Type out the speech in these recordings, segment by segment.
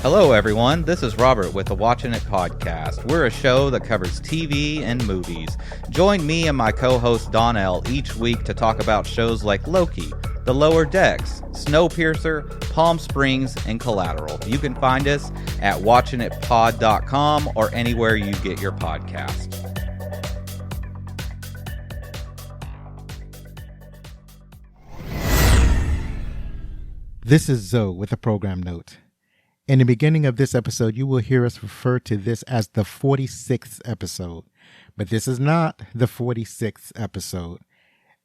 Hello, everyone. This is Robert with the Watching It Podcast. We're a show that covers TV and movies. Join me and my co-host Donnell each week to talk about shows like Loki, The Lower Decks, Snowpiercer, Palm Springs, and Collateral. You can find us at watchingitpod.com or anywhere you get your podcast. This is Zoe with a program note. In the beginning of this episode, you will hear us refer to this as the 46th episode, but this is not the 46th episode.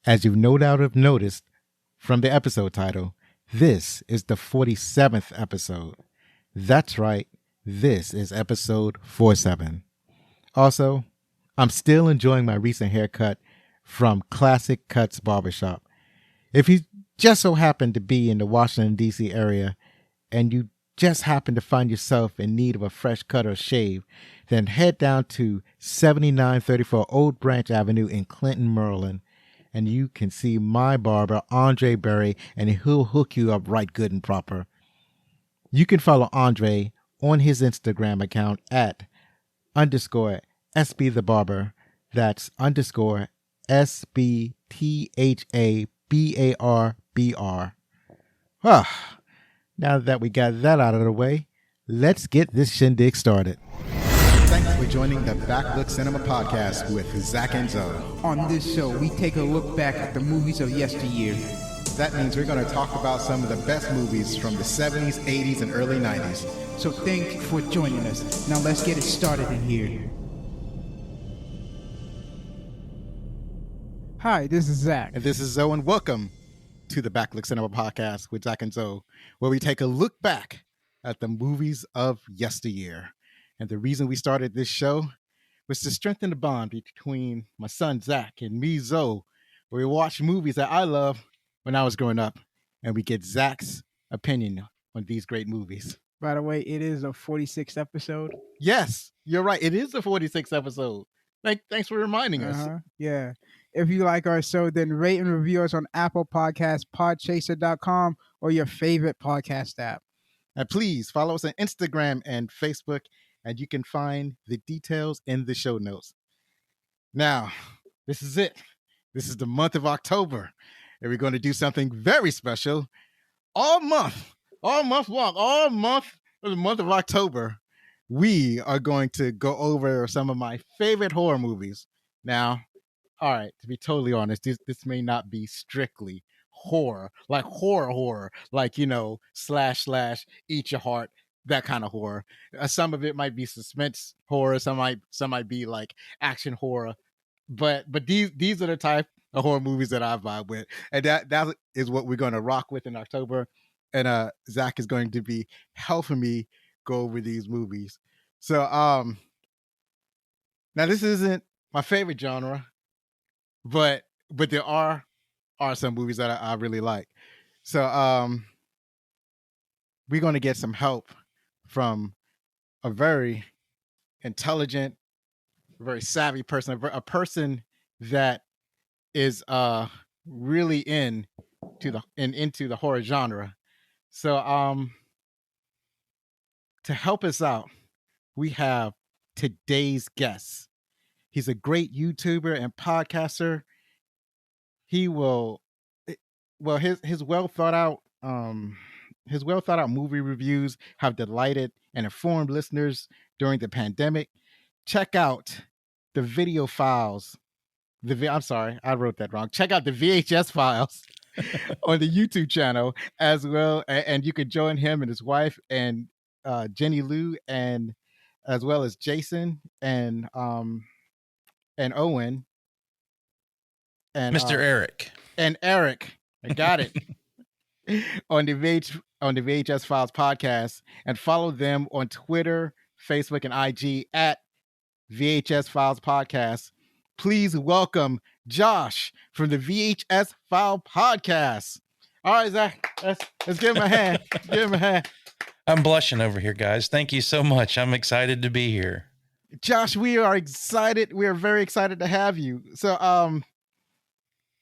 As you no doubt have noticed from the episode title, this is the 47th episode. That's right, this is episode 47. Also, I'm still enjoying my recent haircut from Classic Cuts Barbershop. If you just so happen to be in the Washington, D.C. area and you just happen to find yourself in need of a fresh cut or shave, then head down to 7934 Old Branch Avenue in Clinton, Maryland, and you can see my barber, Andre Berry, and he'll hook you up right good and proper. You can follow Andre on his Instagram account at _SB the Barber. That's _SBTHABARBR. Now that we got that out of the way, let's get this shindig started. Thanks for joining the Backlook Cinema Podcast with Zach and Zoe. On this show, we take a look back at the movies of yesteryear. That means we're going to talk about some of the best movies from the 70s, 80s, and early 90s. So thank you for joining us. Now let's get it started in here. Hi, this is Zach. And this is Zoe, and welcome to the Backlook Cinema Podcast with Zach and Zoe, where we take a look back at the movies of yesteryear. And the reason we started this show was to strengthen the bond between my son Zach and me, Zoe, where we watch movies that I loved when I was growing up, and we get Zach's opinion on these great movies. By the way, it is a 46th episode. Yes, you're right. It is the 46th episode. Thanks for reminding us. Yeah. If you like our show, then rate and review us on Apple Podcasts, podchaser.com, or your favorite podcast app. And please follow us on Instagram and Facebook, and you can find the details in the show notes. Now, this is it. This is the month of October, and we're going to do something very special all month of the month of October. We are going to go over some of my favorite horror movies. Now, all right, to be totally honest, this may not be strictly horror, like horror, like, slash, eat your heart, that kind of horror. Some of it might be suspense horror, some might be like action horror, but these are the type of horror movies that I vibe with, and that is what we're going to rock with in October. And Zach is going to be helping me go over these movies. So now this isn't my favorite genre, but there are some movies that I really like. So we're going to get some help from a very intelligent, very savvy person, a person that is really into the horror genre. So to help us out, we have today's guest. He's a great YouTuber and podcaster. He will, his well thought out movie reviews have delighted and informed listeners during the pandemic. Check out the video files. I'm sorry, I wrote that wrong. Check out the VHS Files on the YouTube channel as well, and you can join him and his wife and Jenny Lou, and as well as Jason and Owen and Mr. Eric and Eric. I got it. on the VHS Files Podcast, and follow them on Twitter, Facebook, and IG at VHS Files Podcast. Please welcome Josh from the VHS File Podcast. All right, Zach, let's give him a hand. Give him a hand. I'm blushing over here, guys. Thank you so much. I'm excited to be here. Josh, we are excited. We are very excited to have you. So,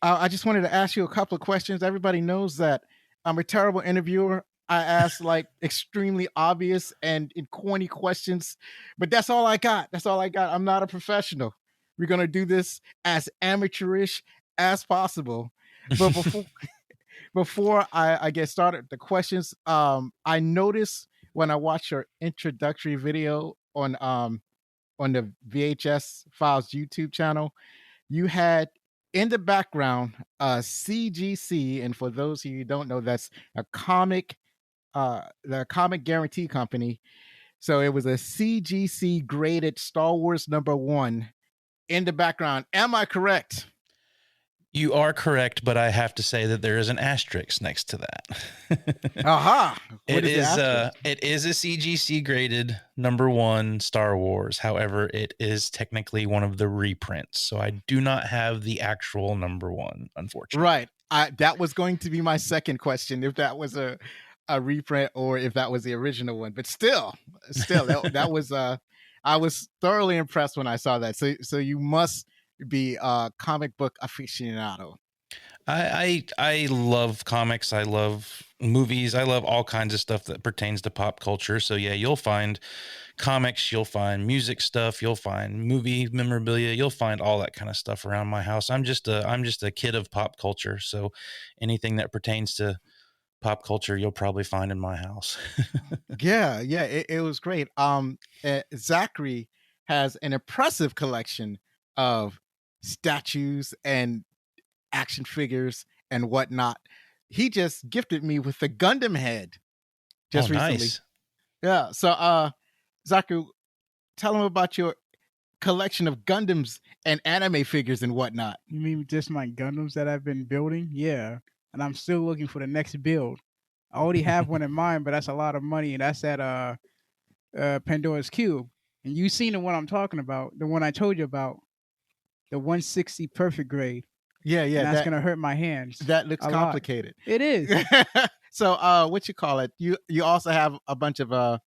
I just wanted to ask you a couple of questions. Everybody knows that I'm a terrible interviewer. I asked like extremely obvious and corny questions, but that's all I got. That's all I got. I'm not a professional. We're gonna do this as amateurish as possible. But before I get started, the questions, I noticed when I watched your introductory video on the VHS Files YouTube channel, you had in the background CGC, and for those of you who don't know, that's a the comic guarantee company. So it was a CGC graded Star Wars #1 in the background. Am I correct? You are correct, but I have to say that there is an asterisk next to that. Aha! It is a CGC graded #1 Star Wars. However, it is technically one of the reprints, so I do not have the actual #1, unfortunately. Right. That was going to be my second question, if that was a reprint or if that was the original one. But still, that was I was thoroughly impressed when I saw that. So you must be a comic book aficionado. I love comics. I love movies. I love all kinds of stuff that pertains to pop culture. So yeah, you'll find comics, you'll find music stuff, you'll find movie memorabilia, you'll find all that kind of stuff around my house. I'm just a kid of pop culture. So anything that pertains to pop culture, you'll probably find in my house. Yeah, it was great. Zachary has an impressive collection of statues and action figures and whatnot. He just gifted me with the Gundam head just recently. Nice. Yeah. So Zachary, tell him about your collection of Gundams and anime figures and whatnot. You mean just my Gundams that I've been building? Yeah. And I'm still looking for the next build. I already have one in mind, but that's a lot of money. And that's at Pandora's Cube. And you've seen the one I'm talking about, the one I told you about, the 160 perfect grade. Yeah. And that's going to hurt my hands. That looks complicated. It is. So what you call it? You also have a bunch of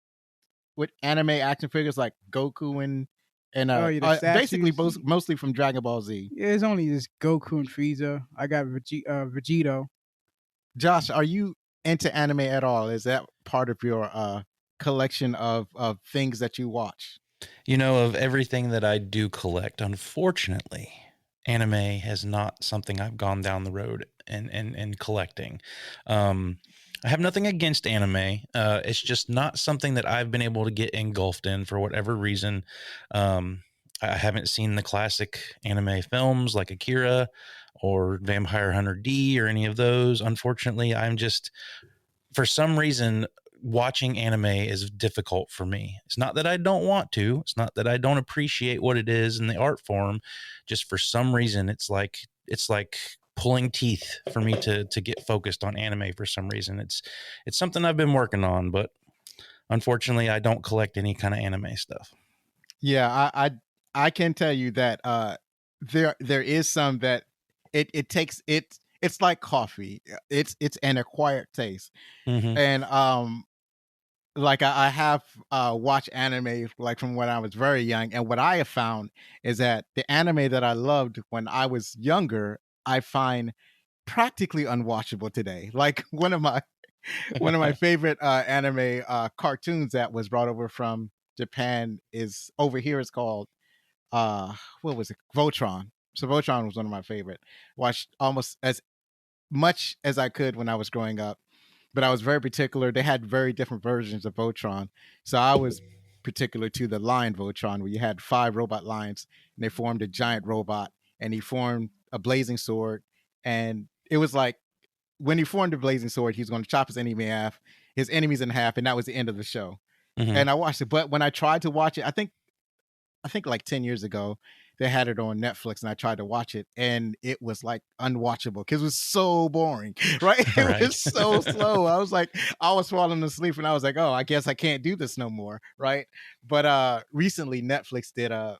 with anime action figures like Goku and basically mostly from Dragon Ball Z. Yeah, it's only just Goku and Frieza. I got Vegito. Josh, are you into anime at all? Is that part of your collection of things that you watch? You know, of everything that I do collect, unfortunately, anime is not something I've gone down the road and collecting. I have nothing against anime. It's just not something that I've been able to get engulfed in for whatever reason. I haven't seen the classic anime films like Akira or Vampire Hunter D or any of those. Unfortunately, I'm just, for some reason, watching anime is difficult for me. It's not that I don't want to. It's not that I don't appreciate what it is in the art form. Just for some reason, it's like pulling teeth for me to get focused on anime for some reason. It's something I've been working on, but unfortunately, I don't collect any kind of anime stuff. Yeah, I can tell you that there is some that it takes it. It's like coffee. It's an acquired taste. Mm-hmm. And like I have watched anime like from when I was very young, and what I have found is that the anime that I loved when I was younger, I find practically unwatchable today. Like one of my favorite anime cartoons that was brought over from Japan is over here is called what was it? Voltron. So Voltron was one of my favorite. Watched almost as much as I could when I was growing up, but I was very particular. They had very different versions of Voltron, so I was particular to the lion Voltron, where you had 5 robot lions and they formed a giant robot, and he formed a blazing sword. And it was like when he formed a blazing sword, he was going to chop his enemies in half, and that was the end of the show. Mm-hmm. And I watched it, but when I tried to watch it, I think like 10 years ago, they had it on Netflix, and I tried to watch it, and it was like unwatchable because it was so boring, right? It was so slow. I was falling asleep, and I was like, oh, I guess I can't do this no more, right? But recently Netflix did a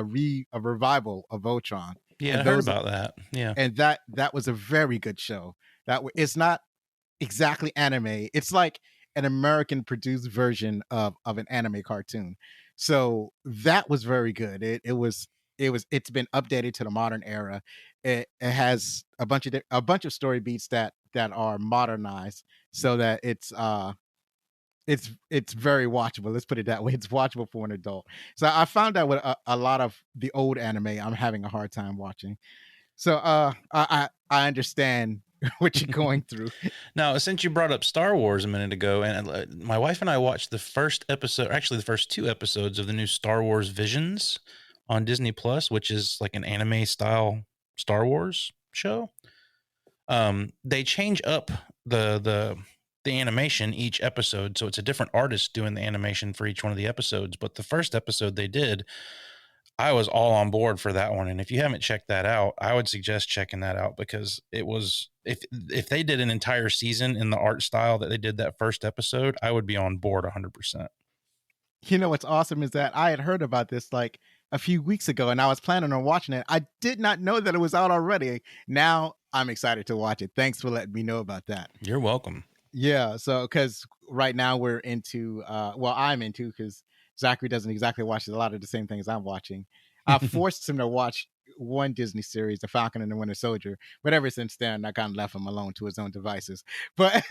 revival of Voltron. Yeah, I heard about that. Yeah, and that was a very good show. It's not exactly anime. It's like an American produced version of an anime cartoon. So that was very good. It was it's been updated to the modern era. It has a bunch of story beats that are modernized so that it's very watchable. Let's put it that way. It's watchable for an adult. So I found out with a lot of the old anime, I'm having a hard time watching. So I understand what you're going through. Now, since you brought up Star Wars a minute ago, and my wife and I watched the first episode, actually the first 2 episodes of the new Star Wars Visions on Disney Plus, which is like an anime style Star Wars show. They change up the animation each episode, so it's a different artist doing the animation for each one of the episodes. But the first episode they did, I was all on board for that one. And if you haven't checked that out, I would suggest checking that out, because it was, if they did an entire season in the art style that they did that first episode, I would be on board 100%. You know what's awesome is that I had heard about this like a few weeks ago, and I was planning on watching it. I did not know that it was out already. Now I'm excited to watch it. Thanks for letting me know about that. You're welcome. Yeah, so because right now we're into I'm into, because Zachary doesn't exactly watch a lot of the same things I'm watching. I forced him to watch one Disney series, The Falcon and the Winter Soldier, but ever since then I kind of left him alone to his own devices. But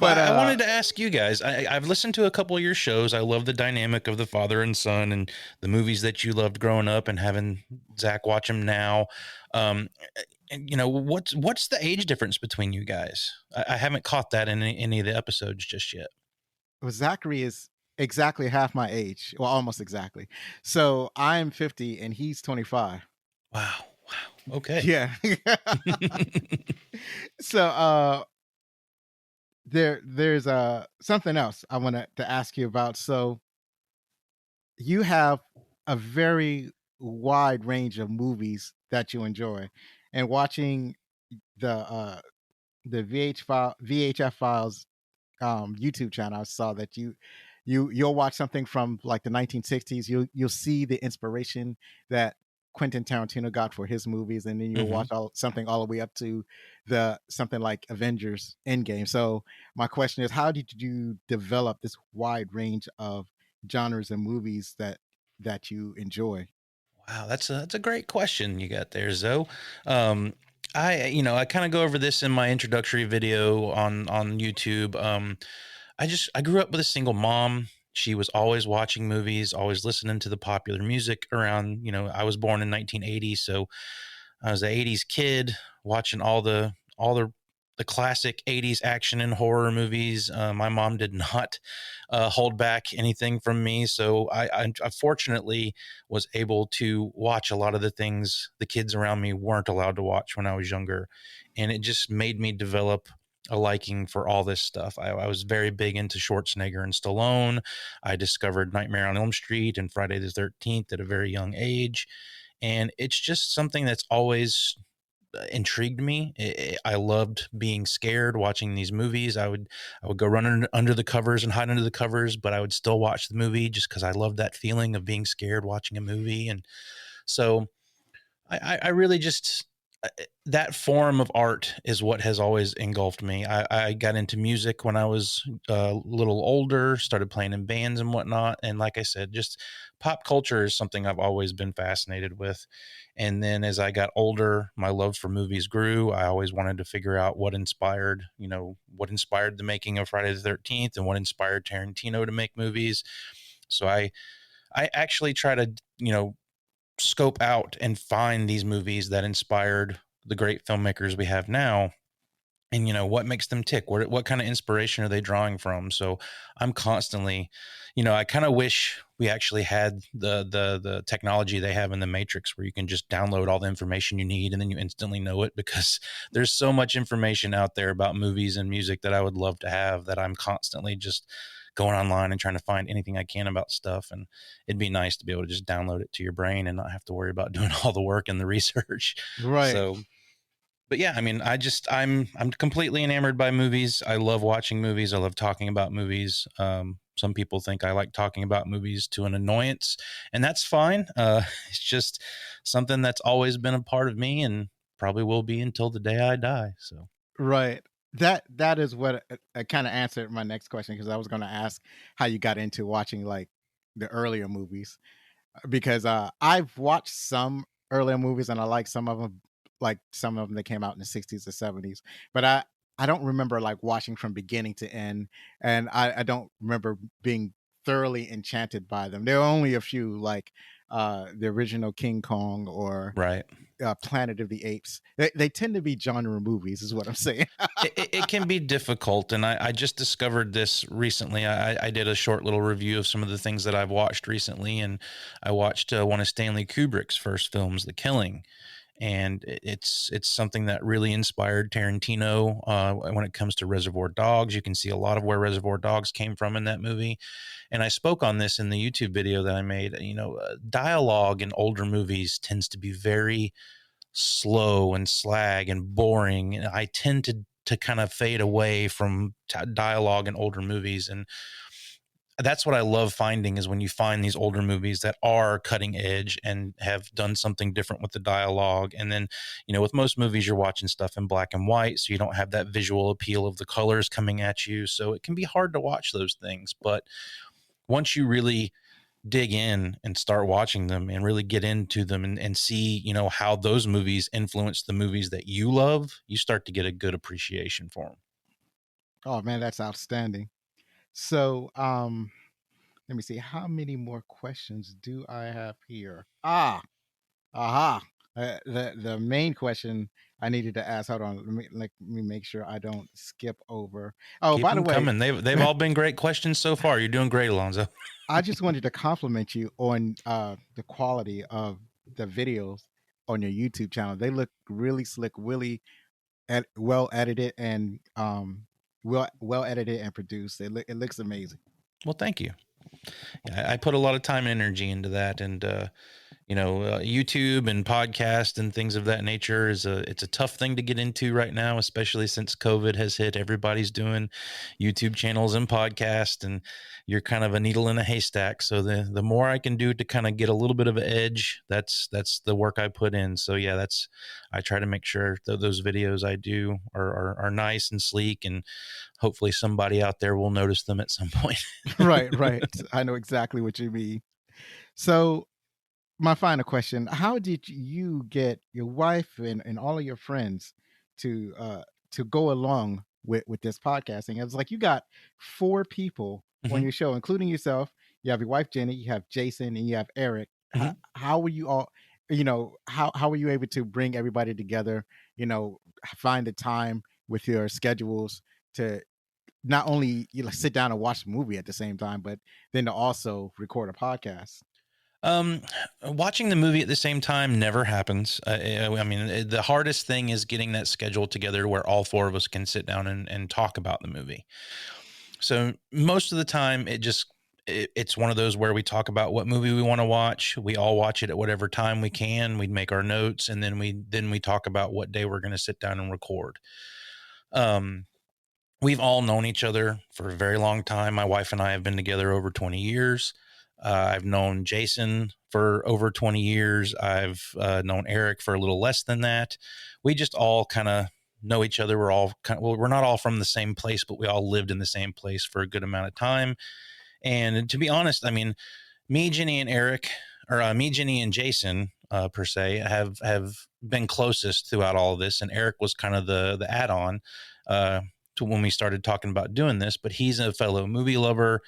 I wanted to ask you guys, I've listened to a couple of your shows. I love the dynamic of the father and son and the movies that you loved growing up, and having Zach watch them now. And you know, what's the age difference between you guys? I haven't caught that in any of the episodes just yet. Well, Zachary is exactly half my age. Well, almost exactly. So I'm 50 and he's 25. Wow. Okay. Yeah. So there's something else I wanted to ask you about. So you have a very wide range of movies that you enjoy, and watching the VHF Files YouTube channel, I saw that you'll watch something from like the 1960s. You'll see the inspiration that Quentin Tarantino got for his movies, and then you'll watch something all the way up to something like Avengers Endgame. So my question is, how did you develop this wide range of genres and movies that you enjoy? Wow, that's a great question you got there, Zoe. I kind of go over this in my introductory video on YouTube. I grew up with a single mom. She was always watching movies, always listening to the popular music around, I was born in 1980. So I was an 80s kid watching all the classic 80s action and horror movies. My mom did not hold back anything from me. So I fortunately was able to watch a lot of the things the kids around me weren't allowed to watch when I was younger. And it just made me develop a liking for all this stuff. I was very big into Schwarzenegger and Stallone. I discovered Nightmare on Elm Street and Friday the 13th at a very young age. And it's just something that's always intrigued me. I loved being scared watching these movies. I would go run under the covers and hide under the covers, but I would still watch the movie just because I loved that feeling of being scared watching a movie. And so I really just, that form of art is what has always engulfed me. I got into music when I was a little older, started playing in bands and whatnot. And like I said, just pop culture is something I've always been fascinated with. And then as I got older, my love for movies grew. I always wanted to figure out what inspired the making of Friday the 13th and what inspired Tarantino to make movies. So I actually try to, scope out and find these movies that inspired the great filmmakers we have now, and what makes them tick, what kind of inspiration are they drawing from. So I'm constantly, I kind of wish we actually had the technology they have in the Matrix, where you can just download all the information you need and then you instantly know it, because there's so much information out there about movies and music that I would love to have, that I'm constantly just going online and trying to find anything I can about stuff. And it'd be nice to be able to just download it to your brain and not have to worry about doing all the work and the research. Right. So, but yeah, I mean, I'm completely enamored by movies. I love watching movies. I love talking about movies. Some people think I like talking about movies to an annoyance, and that's fine. It's just something that's always been a part of me and probably will be until the day I die. So, right. That is what I kind of answered my next question, because I was going to ask how you got into watching like the earlier movies. because I've watched some earlier movies and I like some of them, that came out in the 60s or 70s, but I don't remember like watching from beginning to end, and I don't remember being thoroughly enchanted by them. There are only a few, like the original King Kong or Right. Planet of the Apes. They tend to be genre movies, is what I'm saying. It can be difficult, and I just discovered this recently. I did a short little review of some of the things that I've watched recently, and I watched one of Stanley Kubrick's first films, The Killing, and it's something that really inspired Tarantino when it comes to Reservoir Dogs. You can see a lot of where Reservoir Dogs came from in that movie, and I spoke on this in the YouTube video that I made. Dialogue in older movies tends to be very slow and slag and boring, and I tend to kind of fade away from dialogue in older movies. And that's what I love finding, is when you find these older movies that are cutting edge and have done something different with the dialogue. And then, with most movies, you're watching stuff in black and white, so you don't have that visual appeal of the colors coming at you. So it can be hard to watch those things. But once you really dig in and start watching them and really get into them and see, how those movies influence the movies that you love, you start to get a good appreciation for them. Oh man, that's outstanding. So, let me see. How many more questions do I have here? The main question I needed to ask. Hold on. Let me make sure I don't skip over. Oh, Keep by the them way, coming. They've all been great questions so far. You're doing great, Alonzo. I just wanted to compliment you on the quality of the videos on your YouTube channel. They look really slick, really well edited, and well edited and produced. It looks amazing. Well, thank you. I put a lot of time and energy into that, and YouTube and podcast and things of that nature it's a tough thing to get into right now, especially since COVID has hit. Everybody's doing YouTube channels and podcasts, and you're kind of a needle in a haystack. So the more I can do to kind of get a little bit of an edge, that's the work I put in. So yeah, I try to make sure that those videos I do are nice and sleek, and hopefully somebody out there will notice them at some point. Right. I know exactly what you mean. So my final question: how did you get your wife and all of your friends to go along with this podcasting? It was like you got 4 people on your show, including yourself. You have your wife Jenny, you have Jason, and you have Eric. How were you all? How were you able to bring everybody together? Find the time with your schedules to not only sit down and watch a movie at the same time, but then to also record a podcast. Watching the movie at the same time never happens. The hardest thing is getting that schedule together where all 4 of us can sit down and talk about the movie. So most of the time it's one of those where we talk about what movie we want to watch. We all watch it at whatever time we can. We'd make our notes, and then we talk about what day we're going to sit down and record. We've all known each other for a very long time. My wife and I have been together over 20 years. I've known Jason for over 20 years. I've known Eric for a little less than that. We just all kind of know each other. We're not all from the same place, but we all lived in the same place for a good amount of time. And to be honest, me, Jenny, and Eric, or me, Jenny, and Jason, per se, have been closest throughout all of this. And Eric was kind of the add-on to when we started talking about doing this, but he's a fellow movie lover.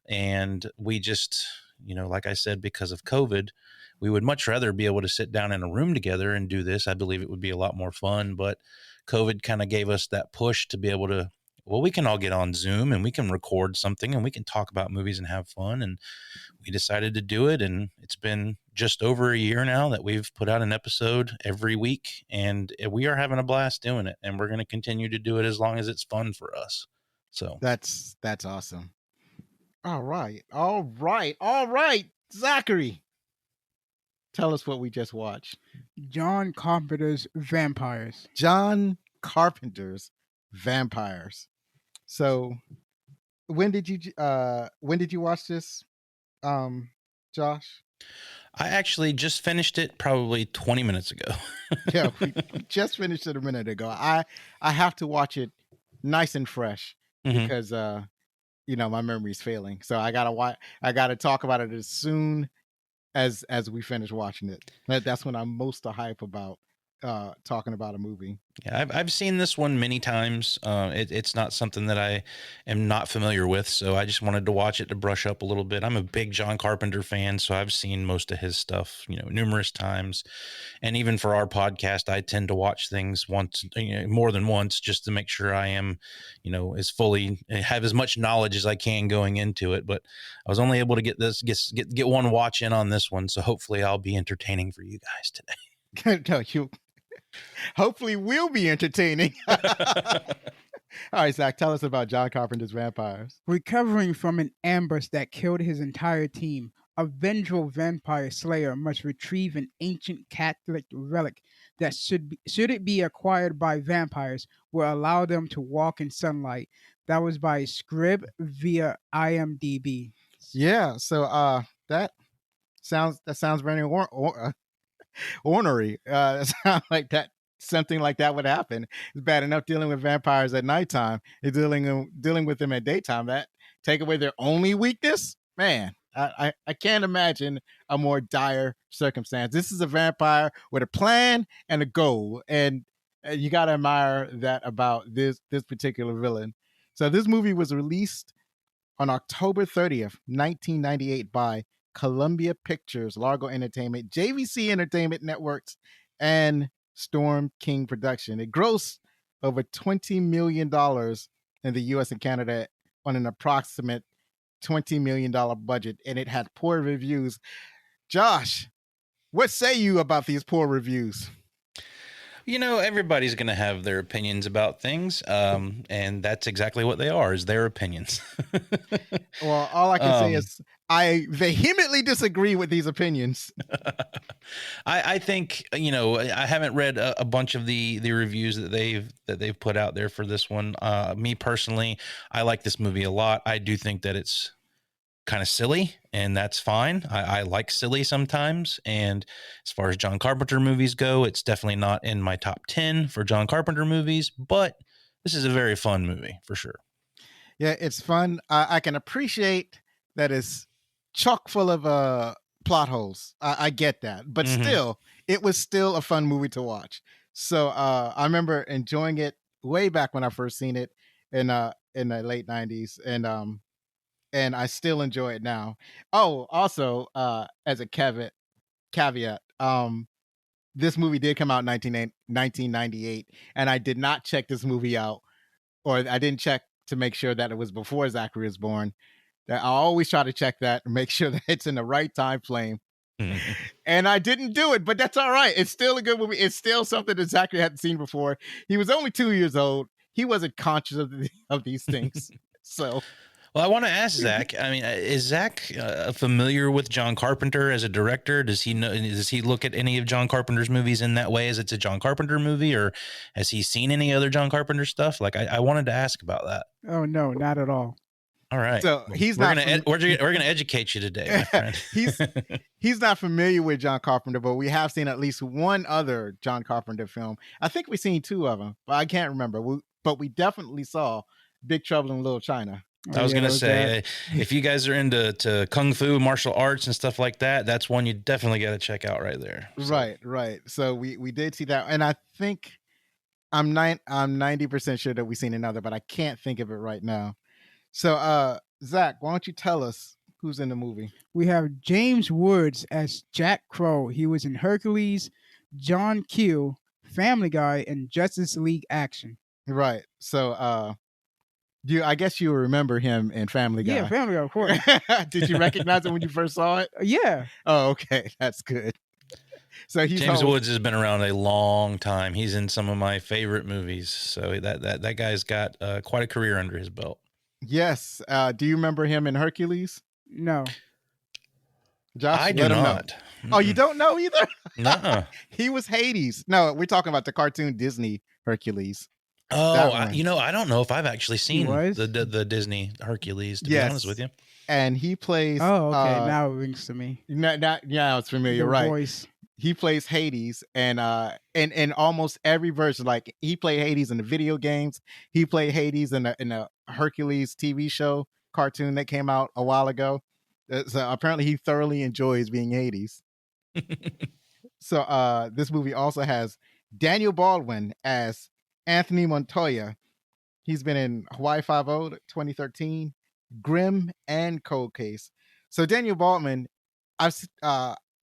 And we just, like I said, because of COVID, we would much rather be able to sit down in a room together and do this. I believe it would be a lot more fun, but COVID kind of gave us that push to be able to, we can all get on Zoom and we can record something and we can talk about movies and have fun. And we decided to do it. And it's been just over a year now that we've put out an episode every week, and we are having a blast doing it. And we're going to continue to do it as long as it's fun for us. So that's awesome. All right. Zachary, tell us what we just watched. John Carpenter's Vampires. John Carpenter's Vampires. So when did you watch this, Josh? I actually just finished it probably 20 minutes ago. Yeah, we just finished it a minute ago. I have to watch it nice and fresh because my memory's failing. So I gotta talk about it as soon as we finish watching it. That's when I'm most hype about talking about a movie. Yeah, I've seen this one many times. It's not something that I am not familiar with, so I just wanted to watch it to brush up a little bit. I'm a big John Carpenter fan, so I've seen most of his stuff, numerous times. And even for our podcast, I tend to watch things once, more than once, just to make sure I am, have as much knowledge as I can going into it. But I was only able to get one watch in on this one, so hopefully I'll be entertaining for you guys today. No, hopefully we'll be entertaining. All right, Zach, tell us about John Carpenter's Vampires. Recovering from an ambush that killed his entire team, a vengeful vampire slayer must retrieve an ancient Catholic relic that should it be acquired by vampires will allow them to walk in sunlight. That was by Scrib via IMDb. Yeah, so that sounds very ornery. It sounds like that something like that would happen. It's bad enough dealing with vampires at nighttime. It's dealing with them at daytime. That take away their only weakness, man. I can't imagine a more dire circumstance. This is a vampire with a plan and a goal, and you got to admire that about this particular villain. So this movie was released on October 30th, 1998 by Columbia Pictures, Largo Entertainment, JVC Entertainment Networks, and Storm King Production. It grossed over $20 million in the U.S. and Canada on an approximate $20 million budget, and it had poor reviews. Josh, what say you about these poor reviews? Everybody's going to have their opinions about things, and that's exactly what they are, is their opinions. Well, all I can say is I vehemently disagree with these opinions. I think, I haven't read a bunch of the reviews that they've put out there for this one. Me personally, I like this movie a lot. I do think that it's kind of silly, and that's fine. I like silly sometimes. And as far as John Carpenter movies go, it's definitely not in my top 10 for John Carpenter movies, but this is a very fun movie for sure. Yeah, it's fun. I can appreciate that it's chock full of plot holes. I get that, but still, it was still a fun movie to watch. So I remember enjoying it way back when I first seen it in the late 90s, and I still enjoy it now. Oh, also, as a caveat, this movie did come out in 1998, and I did not check this movie out, or I didn't check to make sure that it was before Zachary was born. I always try to check that and make sure that it's in the right time frame. And I didn't do it, but that's all right. It's still a good movie. It's still something that Zachary hadn't seen before. He was only 2 years old. He wasn't conscious of these things. So... Well, I want to ask Zach. I mean, is Zach familiar with John Carpenter as a director? Does he know? Does he look at any of John Carpenter's movies in that way, as it's a John Carpenter movie, or has he seen any other John Carpenter stuff? Like, I wanted to ask about that. Oh no, not at all. All right. So he's we're gonna educate you today, my friend. he's not familiar with John Carpenter, but we have seen at least one other John Carpenter film. I think we've seen two of them, but I can't remember. But we definitely saw Big Trouble in Little China. I was going to say, if you guys are into kung fu, martial arts and stuff like that, that's one you definitely got to check out right there. So. Right. So we did see that. And I think I'm 90% sure that we've seen another, but I can't think of it right now. So, Zach, why don't you tell us who's in the movie? We have James Woods as Jack Crow. He was in Hercules, John Q, Family Guy, and Justice League Action. Right. So, I guess you remember him in Family Guy. Yeah, Family Guy, of course. Did you recognize him when you first saw it? Yeah. Oh, okay. That's good. So James Woods has been around a long time. He's in some of my favorite movies. So that guy's got quite a career under his belt. Yes. Do you remember him in Hercules? No. Josh, I do not. Oh, you don't know either? No. He was Hades. No, we're talking about the cartoon Disney Hercules. Oh, I don't know if I've actually seen the Disney Hercules, to be honest with you. And he plays... Oh, okay. Now it rings to me. Yeah, it's familiar, right? Voice. He plays Hades, and in almost every version, like he played Hades in the video games. He played Hades in a Hercules TV show cartoon that came out a while ago. So apparently he thoroughly enjoys being Hades. So this movie also has Daniel Baldwin as Anthony Montoya. He's been in Hawaii Five-0, 2013, Grimm, and Cold Case. So Daniel Baldwin, I was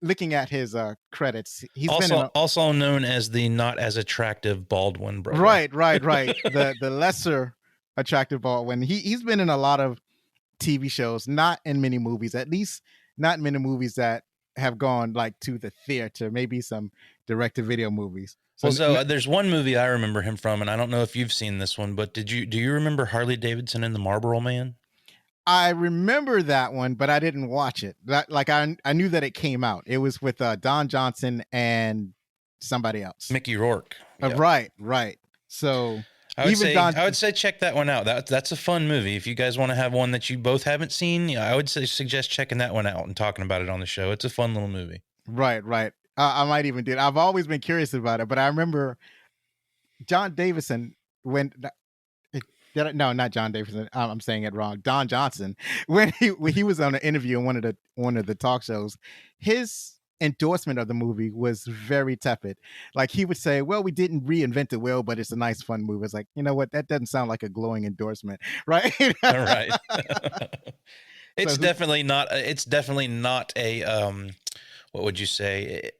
looking at his credits. He's also known as the not as attractive Baldwin brother. Right. the lesser attractive Baldwin. He's been in a lot of TV shows, not in many movies, at least not in many movies that have gone like to the theater, maybe some direct-to-video movies. So there's one movie I remember him from, and I don't know if you've seen this one, but do you remember Harley Davidson and the Marlboro Man? I remember that one, but I didn't watch it. I knew that it came out. It was with Don Johnson and somebody else. Mickey Rourke. Yep. Right. So I would say check that one out. That's a fun movie. If you guys want to have one that you both haven't seen, I would suggest checking that one out and talking about it on the show. It's a fun little movie. Right. I might even do it. I've always been curious about it, but I remember John Davison not John Davison. I'm saying it wrong. Don Johnson, when he was on an interview in one of the talk shows, his endorsement of the movie was very tepid. Like he would say, "Well, we didn't reinvent the wheel, but it's a nice, fun movie." It's like, you know what? That doesn't sound like a glowing endorsement, right? Right. It's definitely not a what would you say?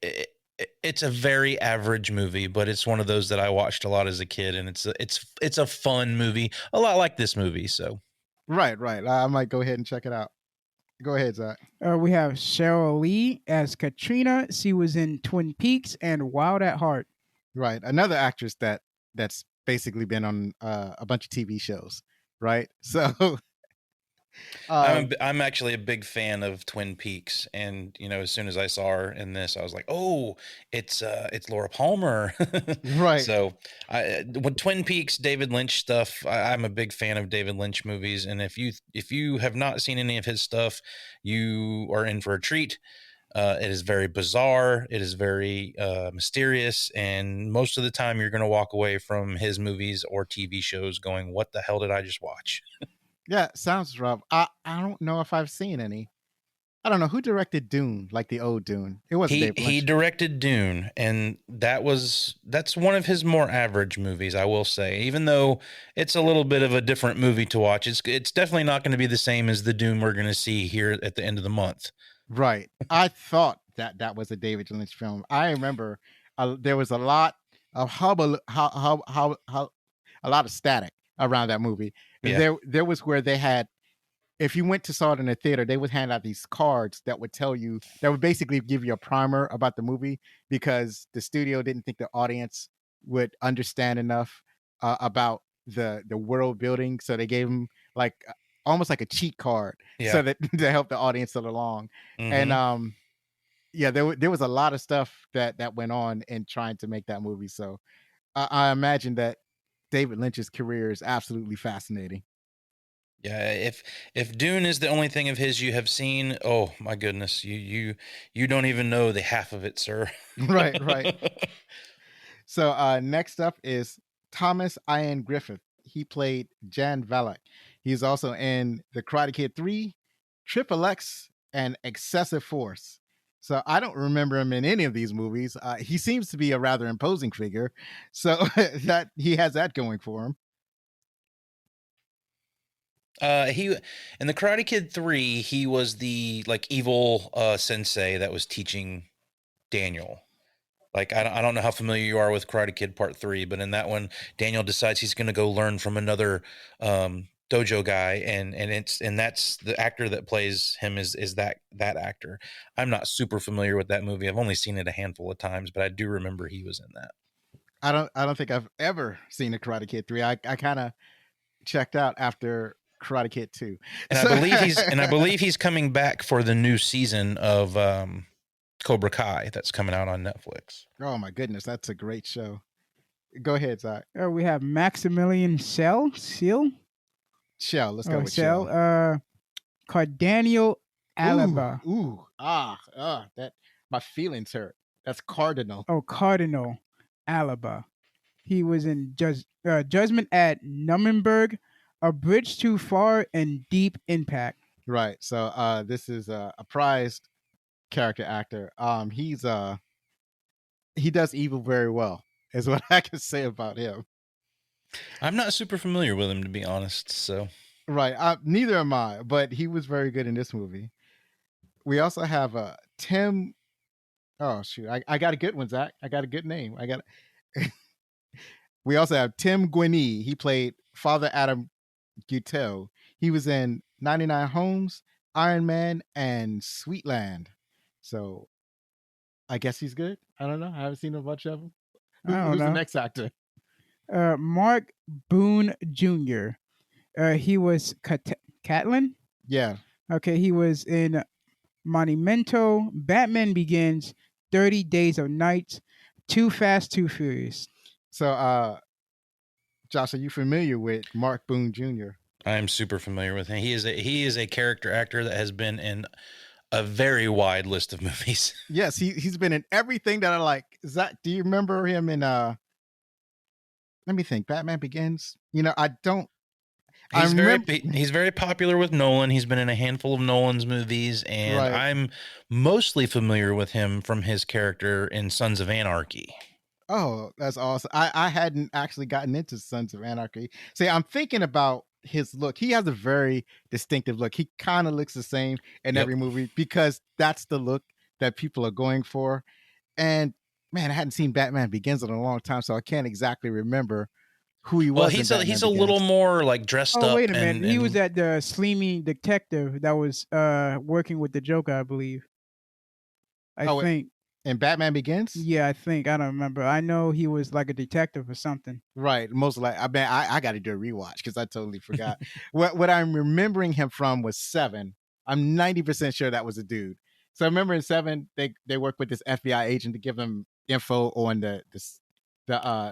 It's a very average movie, but it's one of those that I watched a lot as a kid, and it's a fun movie, a lot like this movie. So, right. I might go ahead and check it out. Go ahead, Zach. We have Cheryl Lee as Katrina. She was in Twin Peaks and Wild at Heart. Right, another actress that's basically been on a bunch of TV shows. Right, so. I'm actually a big fan of Twin Peaks, and as soon as I saw her in this, I was like, "Oh, it's Laura Palmer." Right. So, when Twin Peaks, David Lynch stuff, I'm a big fan of David Lynch movies, and if you have not seen any of his stuff, you are in for a treat. It is very bizarre. It is very mysterious, and most of the time, you're going to walk away from his movies or TV shows going, "What the hell did I just watch?" Yeah, sounds rough. I don't know if I've seen any. I don't know who directed Dune, like the old Dune. It wasn't David Lynch. He directed Dune, and that's one of his more average movies, I will say. Even though it's a little bit of a different movie to watch, it's definitely not going to be the same as the Dune we're going to see here at the end of the month. Right. I thought that was a David Lynch film. I remember there was a lot of a lot of static around that movie. Yeah. There was where they had, if you went to saw it in a theater, they would hand out these cards that would basically give you a primer about the movie, because the studio didn't think the audience would understand enough about the world building. So they gave them like almost like a cheat card, so that to help the audience along. Mm-hmm. And there was a lot of stuff that went on in trying to make that movie. So I imagine that David Lynch's career is absolutely fascinating. Yeah, if Dune is the only thing of his you have seen, oh my goodness, you don't even know the half of it, sir. Right. So next up is Thomas Ian Griffith. He played Jan Valak. He's also in The Karate Kid 3, Triple X, and Excessive Force. So I don't remember him in any of these movies. He seems to be a rather imposing figure, so that he has that going for him. He in The Karate Kid 3, he was the evil sensei that was teaching Daniel. Like I don't know how familiar you are with Karate Kid Part 3, but in that one, Daniel decides he's going to go learn from another dojo guy, and that's the actor that plays him is that actor. I'm not super familiar with that movie. I've only seen it a handful of times, but I do remember he was in that. I don't think I've ever seen a Karate Kid 3. I kind of checked out after Karate Kid 2. And I believe he's coming back for the new season of Cobra Kai that's coming out on Netflix. Oh my goodness, that's a great show. Go ahead, Zach. We have Maximilian Schell. Let's go with Schell. Cardaniel Alaba. That my feelings hurt. That's Cardinal. Oh, Cardinal Alaba. He was in Judgment at Nuremberg, A Bridge Too Far, and Deep Impact. Right. So this is a prized character actor. He does evil very well, is what I can say about him. I'm not super familiar with him, to be honest. So Right. Neither am I, but he was very good in this movie. We also have Tim. Oh shoot, I got a good one, Zach. I got a good name. We also have Tim Guinee. He played Father Adam Gutel. He was in 99 Homes, Iron Man, and Sweetland. So I guess he's good. I don't know. I haven't seen a bunch of them. Who's the next actor? Mark Boone Jr. He was Catlin. Yeah. Okay, he was in Monumento, Batman Begins, 30 Days of Night, Too Fast, Too Furious. So, Josh, are you familiar with Mark Boone Jr.? I am super familiar with him. He is a character actor that has been in a very wide list of movies. Yes, he's been in everything that I like. Zach, do you remember him in let me think, Batman Begins? I don't. He's very popular with Nolan. He's been in a handful of Nolan's movies, and right. I'm mostly familiar with him from his character in Sons of Anarchy. Oh, that's awesome. I hadn't actually gotten into Sons of Anarchy. See, I'm thinking about his look. He has a very distinctive look. He kind of looks the same in every movie because that's the look that people are going for. And man, I hadn't seen Batman Begins in a long time, so I can't exactly remember who he was. Well, he's a little more like dressed up. Oh, wait a minute. He was at the Sleamy detective that was working with the Joker, I believe. I think. In Batman Begins? Yeah, I think. I don't remember. I know he was like a detective or something. Right. Most likely. I got to do a rewatch because I totally forgot. What I'm remembering him from was 7. I'm 90% sure that was a dude. So I remember in 7, they worked with this FBI agent to give them info on the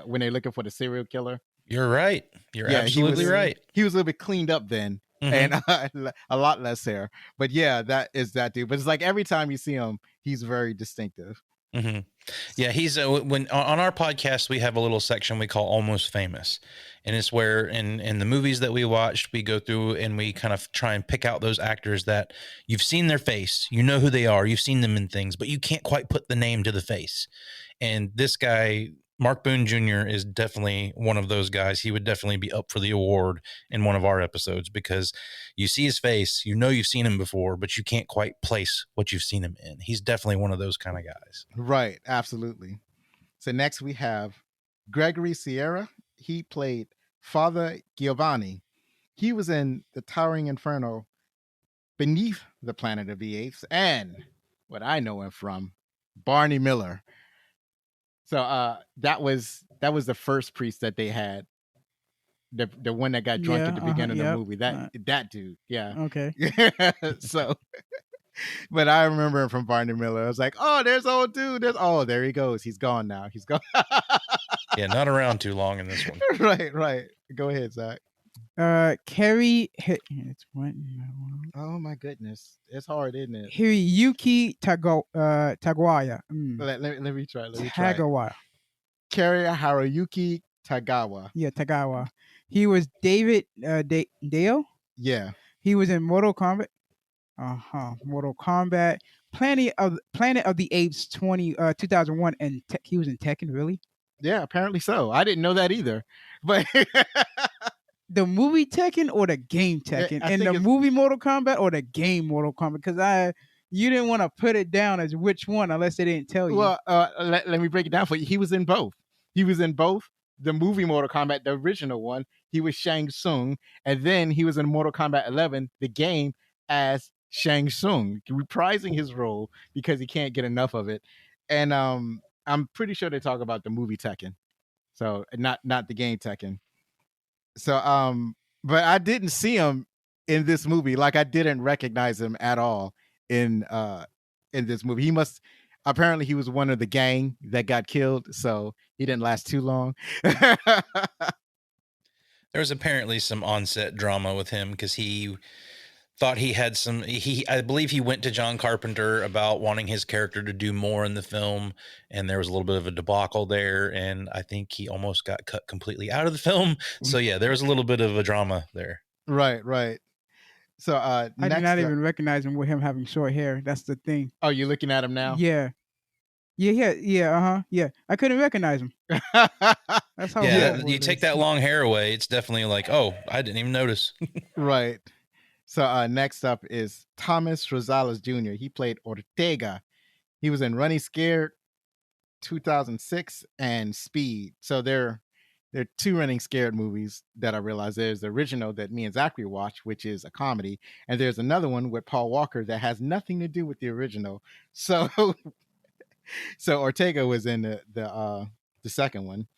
when they're looking for the serial killer. You're right. You're absolutely right. He was a little bit cleaned up then. Mm-hmm. And a lot less hair. But yeah, that is that dude. But it's like every time you see him, he's very distinctive. Mm-hmm. Yeah, he's when on our podcast we have a little section we call Almost Famous, and it's where in the movies that we watched we go through and we kind of try and pick out those actors that you've seen their face, you know who they are, you've seen them in things, but you can't quite put the name to the face. And this guy, Mark Boone Jr., is definitely one of those guys. He would definitely be up for the award in one of our episodes because you see his face, you know you've seen him before, but you can't quite place what you've seen him in. He's definitely one of those kind of guys. Right, absolutely. So next we have Gregory Sierra. He played Father Giovanni. He was in The Towering Inferno, Beneath the Planet of the Apes, and what I know him from, Barney Miller. So that was the first priest that they had, the one that got drunk at the beginning of the movie. That dude, yeah. Okay. So, but I remember him from Barney Miller. I was like, oh, there's old dude. There he goes. He's gone now. He's gone. Yeah, not around too long in this one. Right. Go ahead, Zach. Carrie. Oh my goodness, it's hard, isn't it? Hiroyuki Tagawa. Let me try. Tagawa. Carrie Hiroyuki Tagawa. Yeah, Tagawa. He was David Dale. Yeah. He was in Mortal Kombat. Mortal Kombat. Planet of the Apes 2001, and he was in Tekken. Really? Yeah, apparently so. I didn't know that either, but. The movie Tekken or the game Tekken? And the movie Mortal Kombat or the game Mortal Kombat? Because you didn't want to put it down as which one unless they didn't tell you. Well, let me break it down for you. He was in both. He was in both. The movie Mortal Kombat, the original one, he was Shang Tsung. And then he was in Mortal Kombat 11, the game, as Shang Tsung, reprising his role because he can't get enough of it. And I'm pretty sure they talk about the movie Tekken. So not the game Tekken. So, but I didn't see him in this movie. Like I didn't recognize him at all in this movie. Apparently he was one of the gang that got killed. So he didn't last too long. There was apparently some on-set drama with him because he thought he had I believe he went to John Carpenter about wanting his character to do more in the film, and there was a little bit of a debacle there, and I think he almost got cut completely out of the film. So yeah, there was a little bit of a drama there. Right. So I did next not up- even recognize him with him having short hair. That's the thing. Oh, you're looking at him now? Yeah. Yeah. I couldn't recognize him. That's how Yeah, horrible you it take is. that long hair away, it's definitely like, oh, I didn't even notice. Right. So next up is Thomas Rosales Jr. He played Ortega. He was in Running Scared 2006 and Speed. So there are two Running Scared movies that I realized. There's the original that me and Zachary watched, which is a comedy, and there's another one with Paul Walker that has nothing to do with the original. So so Ortega was in the second one,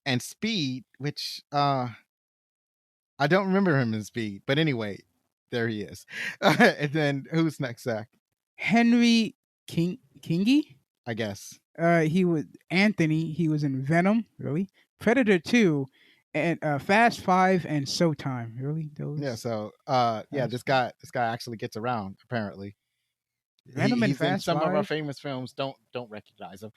and Speed, which I don't remember him in Speed, but anyway, there he is. And then who's next, Zach? Henry Kingy. I guess. He was Anthony. He was in Venom. Really, Predator 2, and Fast 5 and Showtime. Really, those. Yeah. So Fast this guy actually gets around apparently. Venom and He's in Fast some of our 5? famous films. Don't recognize him.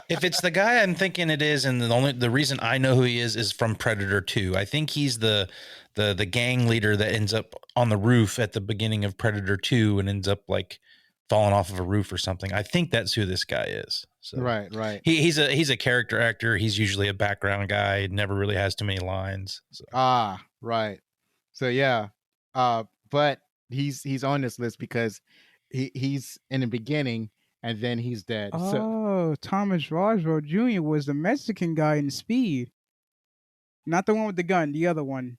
If it's the guy I'm thinking it is, and the reason I know who he is from Predator 2. I think he's the gang leader that ends up on the roof at the beginning of Predator 2 and ends up like falling off of a roof or something. I think that's who this guy is. So Right. he's a character actor. He's usually a background guy. Never really has too many lines. So. Right. So yeah. But he's on this list because he's in the beginning and then he's dead. So Oh, Thomas Roswell Jr. was the Mexican guy in Speed. Not the one with the gun, the other one.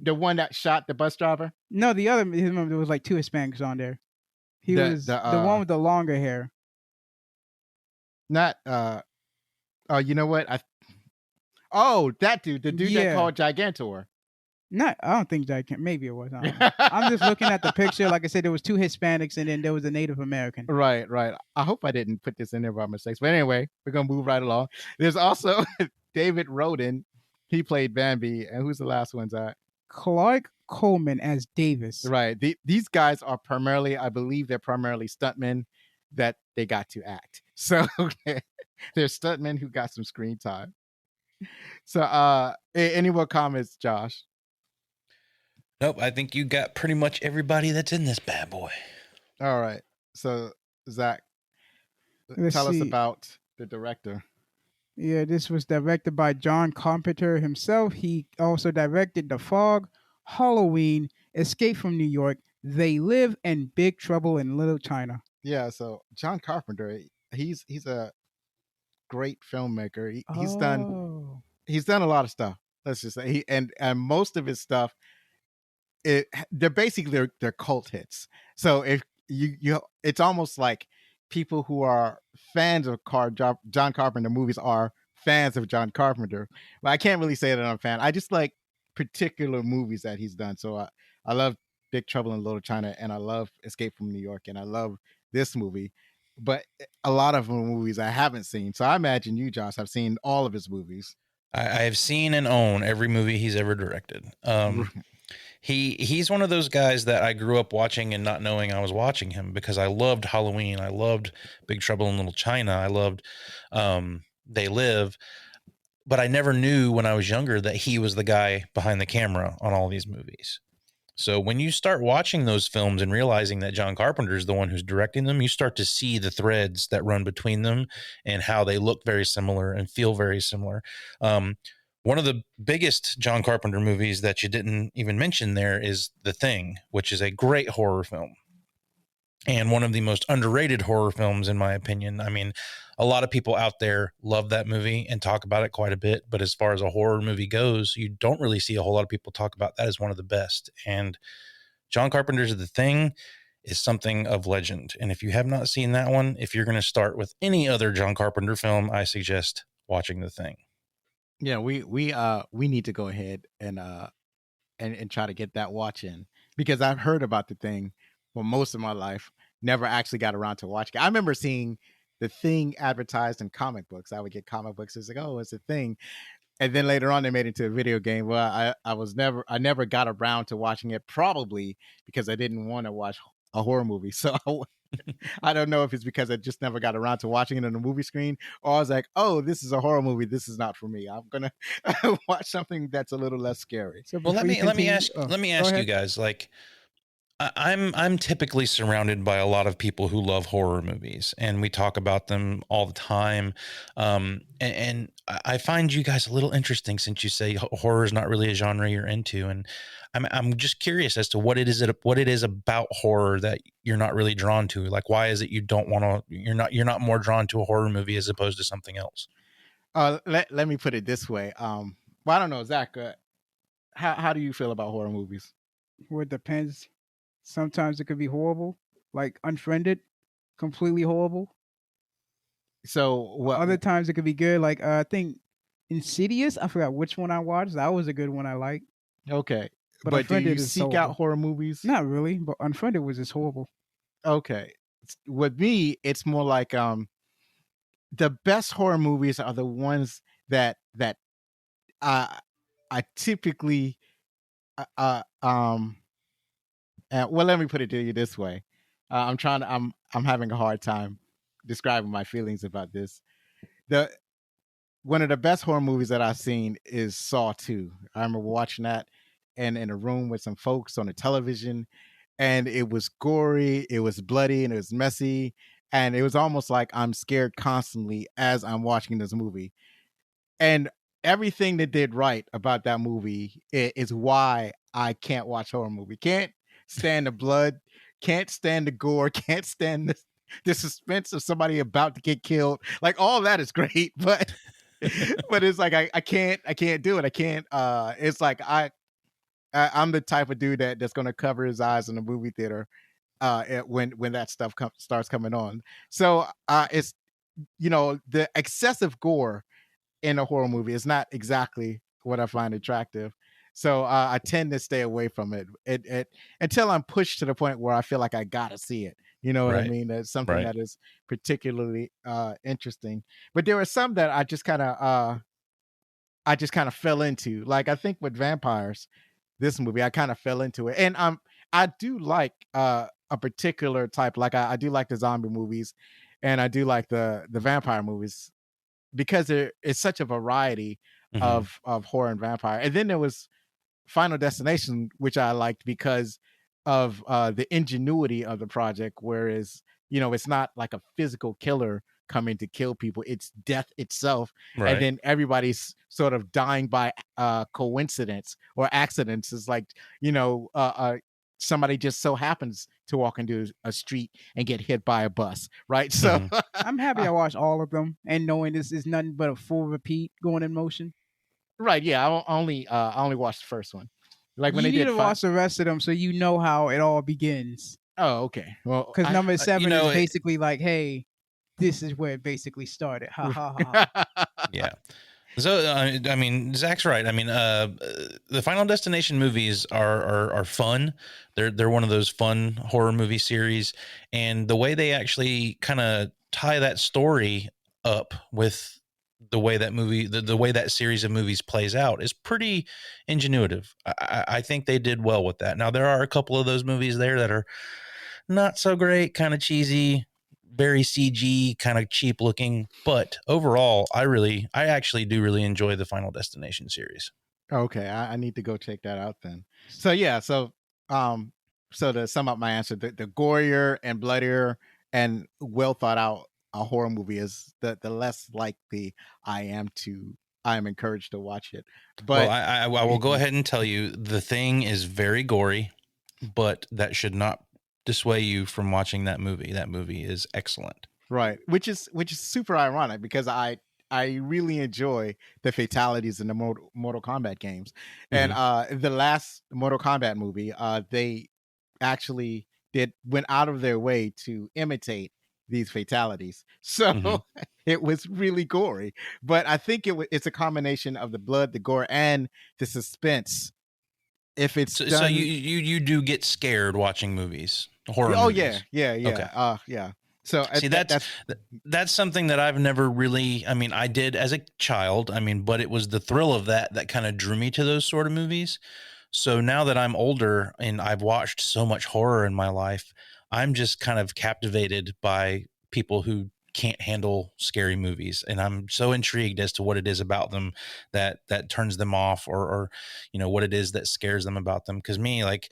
the one that shot the bus driver. No, the other. There was like two Hispanics on there. He was the one with the longer hair. Not you know what? That dude, the dude that Yeah. called Gigantor. Not, I don't think that can. Maybe it was. I don't know. I'm just looking at the picture. Like I said, there was two Hispanics and then there was a Native American. Right. I hope I didn't put this in there by mistake. But anyway, we're gonna move right along. There's also David Roden. He played Bambi, and who's the last one, Zach? Clark Coleman as Davis. Right. These guys are primarily, I believe, they're primarily stuntmen that they got to act. So they're stuntmen who got some screen time. So, any more comments, Josh? Nope, I think you got pretty much everybody that's in this bad boy. All right. So, Zach, Let's tell us see. about the director. Yeah, this was directed by John Carpenter himself. He also directed The Fog, Halloween, Escape from New York, They Live, and Big Trouble in Little China. Yeah. So, John Carpenter, he's a great filmmaker. He's done a lot of stuff. Let's just say and most of his stuff, they're basically they're cult hits. So if you it's almost like people who are fans of John Carpenter movies are fans of John Carpenter. But I can't really say that I'm a fan. I just like particular movies that he's done. So I love Big Trouble in Little China, and I love Escape from New York, and I love this movie. But a lot of movies I haven't seen. So I imagine you, Josh, have seen all of his movies. I have seen and own every movie he's ever directed. He's one of those guys that I grew up watching and not knowing I was watching him, because I loved Halloween. I loved Big Trouble in Little China. I loved They Live. But I never knew when I was younger that he was the guy behind the camera on all these movies. So when you start watching those films and realizing that John Carpenter is the one who's directing them, you start to see the threads that run between them and how they look very similar and feel very similar. One of the biggest John Carpenter movies that you didn't even mention there is The Thing, which is a great horror film. And one of the most underrated horror films, in my opinion. I mean, a lot of people out there love that movie and talk about it quite a bit. But as far as a horror movie goes, you don't really see a whole lot of people talk about that as one of the best. And John Carpenter's The Thing is something of legend. And if you have not seen that one, if you're going to start with any other John Carpenter film, I suggest watching The Thing. Yeah, we need to go ahead and try to get that watch in, because I've heard about The Thing for most of my life, never actually got around to watching it. I remember seeing The Thing advertised in comic books. I would get comic books. It's like, oh, it's a thing. And then later on, they made it into a video game. Well, I never got around to watching it, probably because I didn't want to watch a horror movie. So I don't know if it's because I just never got around to watching it on the movie screen, or I was like, oh, this is a horror movie. This is not for me. I'm gonna watch something that's a little less scary. So Well, before you continue- let me go ask you ahead. guys, like, I'm typically surrounded by a lot of people who love horror movies, and we talk about them all the time. And I find you guys a little interesting since you say horror is not really a genre you're into, and I'm just curious as to what it is about horror that you're not really drawn to. Like, why is it you don't want to? You're not more drawn to a horror movie as opposed to something else? Let me put it this way. Well, I don't know, Zach. How do you feel about horror movies? Well, it depends. Sometimes it could be horrible, like Unfriended, completely horrible. So what? Other times it could be good, like I think Insidious. I forgot which one I watched. That was a good one I liked. Okay, But but do you Unfriended is seek so- out horror movies? Not really, but Unfriended was just horrible. Okay, with me, it's more like the best horror movies are the ones that I typically well, let me put it to you this way. I'm having a hard time describing my feelings about this. One of the best horror movies that I've seen is Saw 2. I remember watching that and in a room with some folks on the television, and it was gory, it was bloody, and it was messy, and it was almost like I'm scared constantly as I'm watching this movie. And everything they did right about that movie is why I can't watch horror movie. Can't stand the blood, can't stand the gore, can't stand the suspense of somebody about to get killed. Like, all that is great, but it's like I can't do it. I can't. It's like I'm the type of dude that's gonna cover his eyes in the movie theater when that stuff starts coming on. So it's, the excessive gore in a horror movie is not exactly what I find attractive. So I tend to stay away from it until I'm pushed to the point where I feel like I gotta see it. You know what I Right. mean? That's something Right. that is particularly interesting. But there are some that I just kind of fell into. Like, I think with Vampires, this movie, I kind of fell into it. And I do like a particular type. Like, I do like the zombie movies, and I do like the vampire movies, because there is such a variety Mhm. of horror and vampire. And then there was Final Destination, which I liked because of the ingenuity of the project, whereas it's not like a physical killer coming to kill people, it's death itself. Right. And then everybody's sort of dying by coincidence or accidents. It's like, somebody just so happens to walk into a street and get hit by a bus, right? So Mhm. I'm happy I watched all of them and knowing this is nothing but a full repeat going in motion. right, yeah, I only watched the first one. Like, when you they need did to watch the rest of them so you know how it all begins. Oh, okay. Well, Because number 7 know, is basically like, hey, this is where it basically started. Ha ha ha. Yeah. So I mean, Zach's right. I mean, the Final Destination movies are fun. They're one of those fun horror movie series, and the way they actually kind of tie that story up with the way that movie, the way that series of movies plays out is pretty ingenuitive. I think they did well with that. Now, there are a couple of those movies there that are not so great, kind of cheesy, very CG, kind of cheap looking, but overall, I actually do really enjoy the Final Destination series. Okay, I need to go check that out then. So yeah, so to sum up my answer, the gorier and bloodier and well thought out a horror movie is the less likely I am encouraged to watch it. But Well, I will go ahead and tell you, The Thing is very gory, but that should not dissuade you from watching that movie. That movie is excellent. right, which is super ironic, because I really enjoy the fatalities in the Mortal Kombat games. And the last Mortal Kombat movie, they actually went out of their way to imitate these fatalities. So it was really gory. But I think it's a combination of the blood, the gore, and the suspense. If it's So, done, so you do get scared watching movies, horror oh movies. yeah. Okay. Yeah. So See, that's something that I've never really, I mean, I did as a child, I mean, but it was the thrill of that kind of drew me to those sort of movies. So now that I'm older and I've watched so much horror in my life, I'm just kind of captivated by people who can't handle scary movies, and I'm so intrigued as to what it is about them that turns them off, or what it is that scares them about them. Because me, like,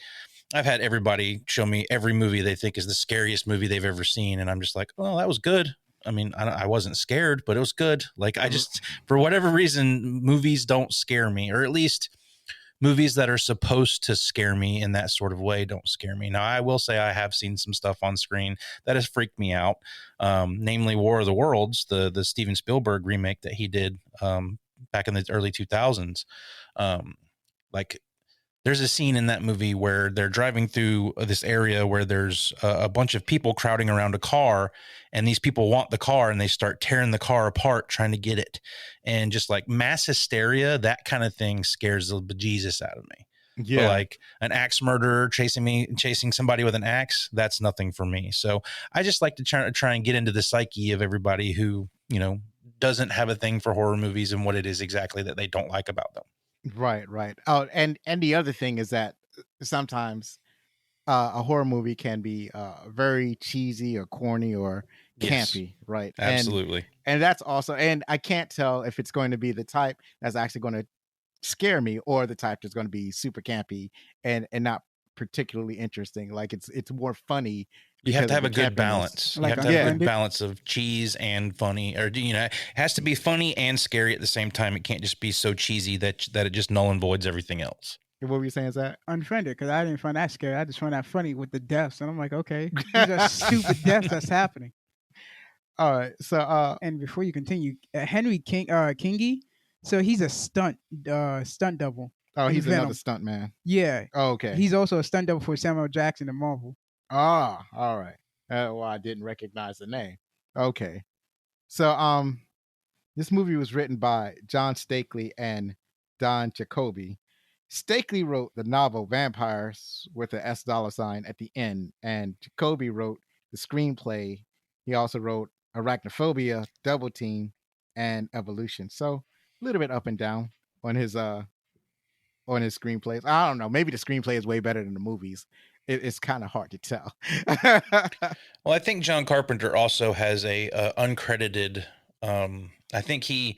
I've had everybody show me every movie they think is the scariest movie they've ever seen, and I'm just like, oh, that was good. I mean, I wasn't scared, but it was good. Like, I just, for whatever reason, movies don't scare me, or at least movies that are supposed to scare me in that sort of way don't scare me. Now, I will say I have seen some stuff on screen that has freaked me out, namely War of the Worlds, the Steven Spielberg remake that he did back in the early 2000s. Like, there's a scene in that movie where they're driving through this area where there's a bunch of people crowding around a car, and these people want the car, and they start tearing the car apart trying to get it. And just like mass hysteria, that kind of thing scares the bejesus out of me. Yeah. But like an axe murderer chasing somebody with an axe, that's nothing for me. So I just like to try and get into the psyche of everybody who, doesn't have a thing for horror movies and what it is exactly that they don't like about them. Right. Oh, and the other thing is that sometimes a horror movie can be very cheesy or corny or campy, Yes, right? absolutely. And that's also, and I can't tell if it's going to be the type that's actually going to scare me or the type that's going to be super campy and not particularly interesting. Like it's more funny. You have to have a because of good the campiness. balance. You Like have to have a Unfriended? good balance of cheese and funny, or it has to be funny and scary at the same time. It can't just be so cheesy that it just null and voids everything else. What were you saying, Zach? Unfriended, because I didn't find that scary. I just found that funny with the deaths, and I'm like, okay, these are stupid deaths that's happening. All right. So And before you continue, Henry Kingi, so he's a stunt double. he's Venom. another stunt man. Yeah, Oh, okay. he's also a stunt double for Samuel Jackson in Marvel. All right. Well, I didn't recognize the name. Okay. So this movie was written by John Stakely and Don Jacoby. Stakely wrote the novel Vampires with a $S at the end, and Jacoby wrote the screenplay. He also wrote Arachnophobia, Double Team, and Evolution. So a little bit up and down on his screenplays. I don't know. Maybe the screenplay is way better than the movies. It's kind of hard to tell. Well, I think John Carpenter also has a uncredited. I think he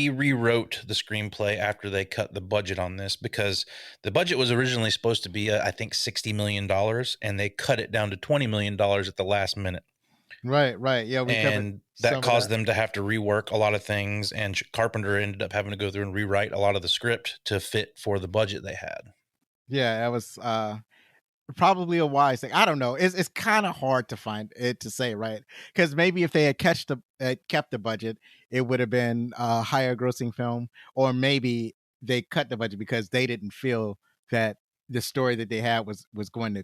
rewrote the screenplay after they cut the budget on this, because the budget was originally supposed to be, I think, $60 million, and they cut it down to $20 million at the last minute. Right. Yeah, And that caused them to have to rework a lot of things, and Carpenter ended up having to go through and rewrite a lot of the script to fit for the budget they had. Yeah, that was probably a wise thing. I don't know. It's kind of hard to find it to say, right? Because maybe if they had kept the budget, it would have been a higher grossing film, or maybe they cut the budget because they didn't feel that the story that they had was going to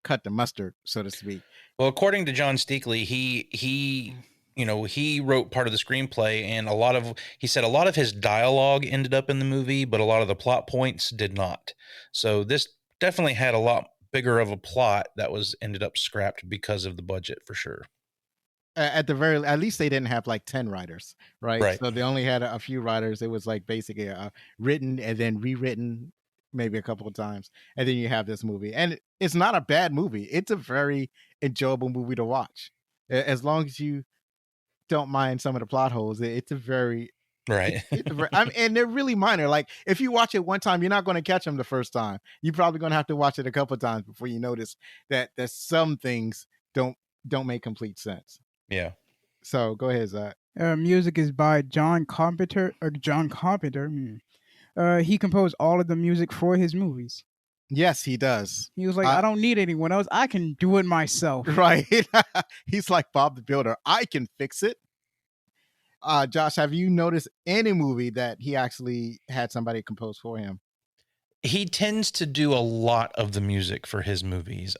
cut the mustard, so to speak. Well, according to John Stakely, he wrote part of the screenplay, and he said a lot of his dialogue ended up in the movie, but a lot of the plot points did not. So this definitely had a lot bigger of a plot that ended up scrapped because of the budget, for sure. At least they didn't have like 10 writers, right? So they only had a few writers. It was like basically written and then rewritten maybe a couple of times, and then you have this movie, and it's not a bad movie. It's a very enjoyable movie to watch, as long as you don't mind some of the plot holes. It's a very right. And they're really minor. Like if you watch it one time, you're not going to catch them the first time. You're probably going to have to watch it a couple of times before you notice that some things don't make complete sense. Yeah. So go ahead, Zach. Music is by John Carpenter. He composed all of the music for his movies. Yes, he does. He was like, I don't need anyone else. I can do it myself. Right. He's like Bob the Builder. I can fix it. Josh, have you noticed any movie that he actually had somebody compose for him? He tends to do a lot of the music for his movies.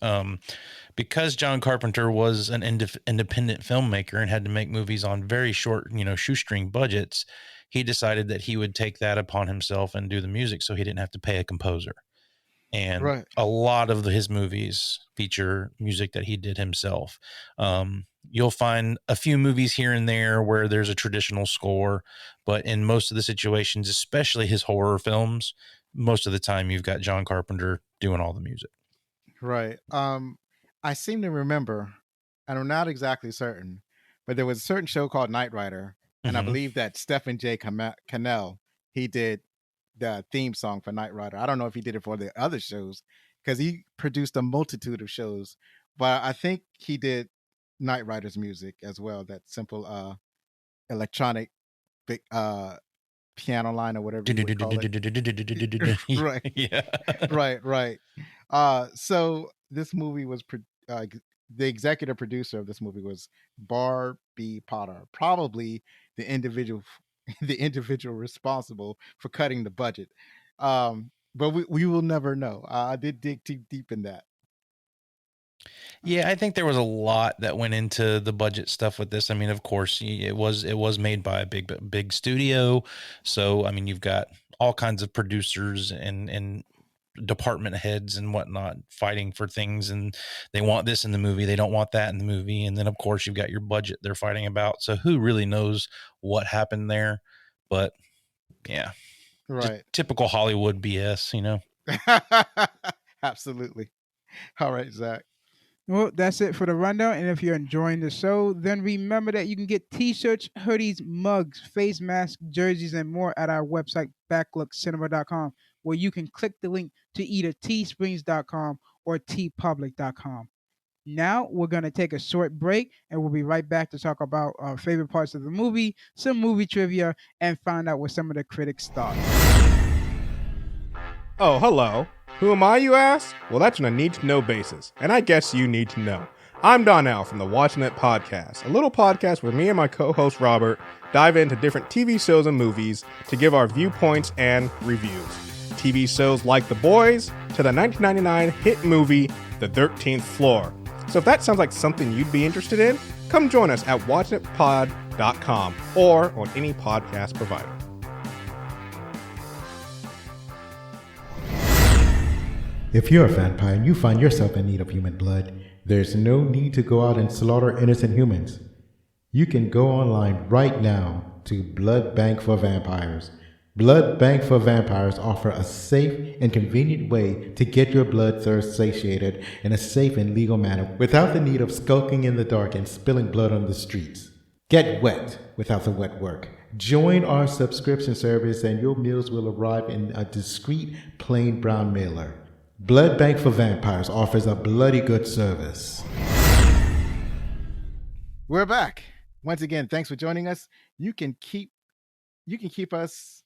Because John Carpenter was an independent filmmaker and had to make movies on very short, shoestring budgets, he decided that he would take that upon himself and do the music so he didn't have to pay a composer. And a lot of his movies feature music that he did himself. You'll find a few movies here and there where there's a traditional score, but in most of the situations, especially his horror films, most of the time you've got John Carpenter doing all the music. Right. I seem to remember, and I'm not exactly certain, but there was a certain show called Knight Rider, and I Mhm. believe that Stephen J. Cannell, he did the theme song for Knight Rider. I don't know if he did it for the other shows because he produced a multitude of shows, but I think he did Knight Rider's music as well. That simple electronic big piano line or whatever you would call it. Right. Yeah. Right. So this movie was the executive producer of this movie was Bar B. Potter, probably the individual the individual responsible for cutting the budget. But we will never know. I did dig too deep in that. Yeah, I think there was a lot that went into the budget stuff with this. I mean, of course, it was made by a big studio, so I mean, you've got all kinds of producers and department heads and whatnot fighting for things, and they want this in the movie, they don't want that in the movie, and then of course you've got your budget they're fighting about. So who really knows what happened there? But yeah, just Right. typical Hollywood BS, you know. Absolutely. All right, Zach. Well, that's it for the rundown. And if you're enjoying the show, then remember that you can get t-shirts, hoodies, mugs, face masks, jerseys, and more at our website, backlookcinema.com, where you can click the link to either teesprings.com or tpublic.com. Now we're going to take a short break, and we'll be right back to talk about our favorite parts of the movie, some movie trivia, and find out what some of the critics thought. Oh, hello. Who am I, you ask? Well, that's on a need-to-know basis, and I guess you need to know. I'm Donnell from the Watching It Podcast, a little podcast where me and my co-host Robert dive into different TV shows and movies to give our viewpoints and reviews. TV shows like The Boys to the 1999 hit movie The 13th Floor. So if that sounds like something you'd be interested in, come join us at watchitpod.com or on any podcast provider. If you're a vampire and you find yourself in need of human blood, there's no need to go out and slaughter innocent humans. You can go online right now to Blood Bank for Vampires. Blood Bank for Vampires offer a safe and convenient way to get your blood thirst satiated in a safe and legal manner without the need of skulking in the dark and spilling blood on the streets. Get wet without the wet work. Join our subscription service and your meals will arrive in a discreet plain brown mailer. Blood Bank for Vampires offers a bloody good service. We're back. Once again, thanks for joining us. You can keep us.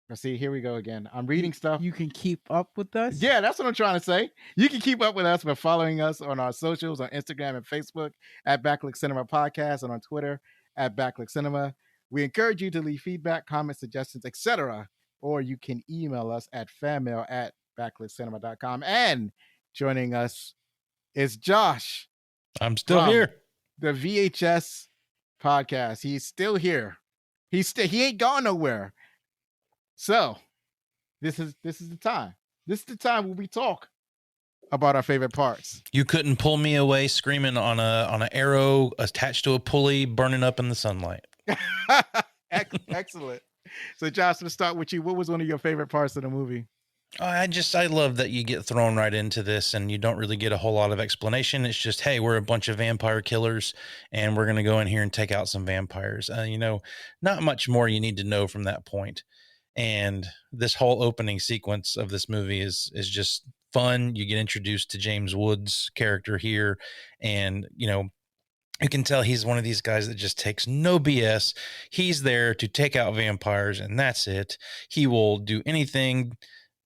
Let's see, here we go again. I'm reading stuff. You can keep up with us? Yeah, that's what I'm trying to say. You can keep up with us by following us on our socials on Instagram and Facebook at Backlook Cinema Podcast and on Twitter at Backlook Cinema. We encourage you to leave feedback, comments, suggestions, etc. Or you can email us at fanmail@backlookcinema.com. And joining us is Josh. I'm still here. The VHS Podcast. He's still here. He ain't gone nowhere. So this is the time. This is the time where we talk about our favorite parts. You couldn't pull me away screaming on an arrow attached to a pulley burning up in the sunlight. Excellent. So Josh, let's start with you. What was one of your favorite parts of the movie? I love that you get thrown right into this and you don't really get a whole lot of explanation. It's just, hey, we're a bunch of vampire killers and we're going to go in here and take out some vampires. Not much more you need to know from that point. And this whole opening sequence of this movie is just fun. You get introduced to James Woods' character here, and you can tell he's one of these guys that just takes no BS. He's there to take out vampires, and that's it. He will do anything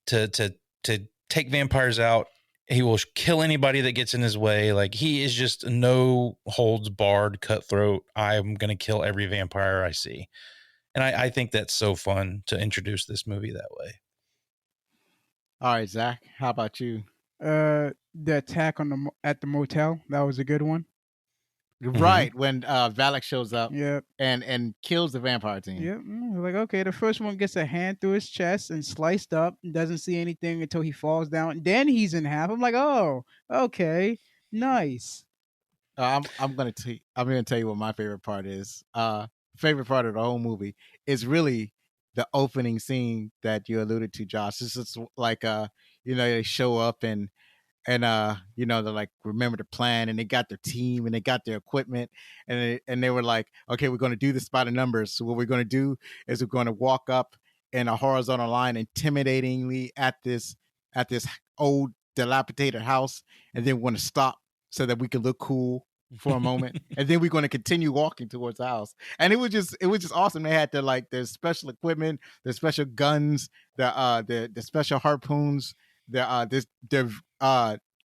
to take vampires out. He will kill anybody that gets in his way. Like, he is just no holds barred, cutthroat. I'm going to kill every vampire I see. And I think that's so fun to introduce this movie that way. All right, Zach, how about you? The attack at the motel, that was a good one. Right, when Valak shows up Yep. and kills the vampire team. Yep. Like, okay, the first one gets a hand through his chest and sliced up and doesn't see anything until he falls down. Then he's in half. I'm like, oh, okay, nice. I'm gonna tell you what my favorite part is. Favorite part of the whole movie is really the opening scene that you alluded to, Josh. It's just like they show up and and they're like, remember the plan, and they got their team and they got their equipment, and they were like, okay, we're going to do this by the numbers. So what we're going to do is we're going to walk up in a horizontal line intimidatingly at this old dilapidated house, and then we're going to stop so that we can look cool for a moment, and then we're going to continue walking towards the house. And it was just awesome. They had their special equipment, their special guns, the special harpoons, their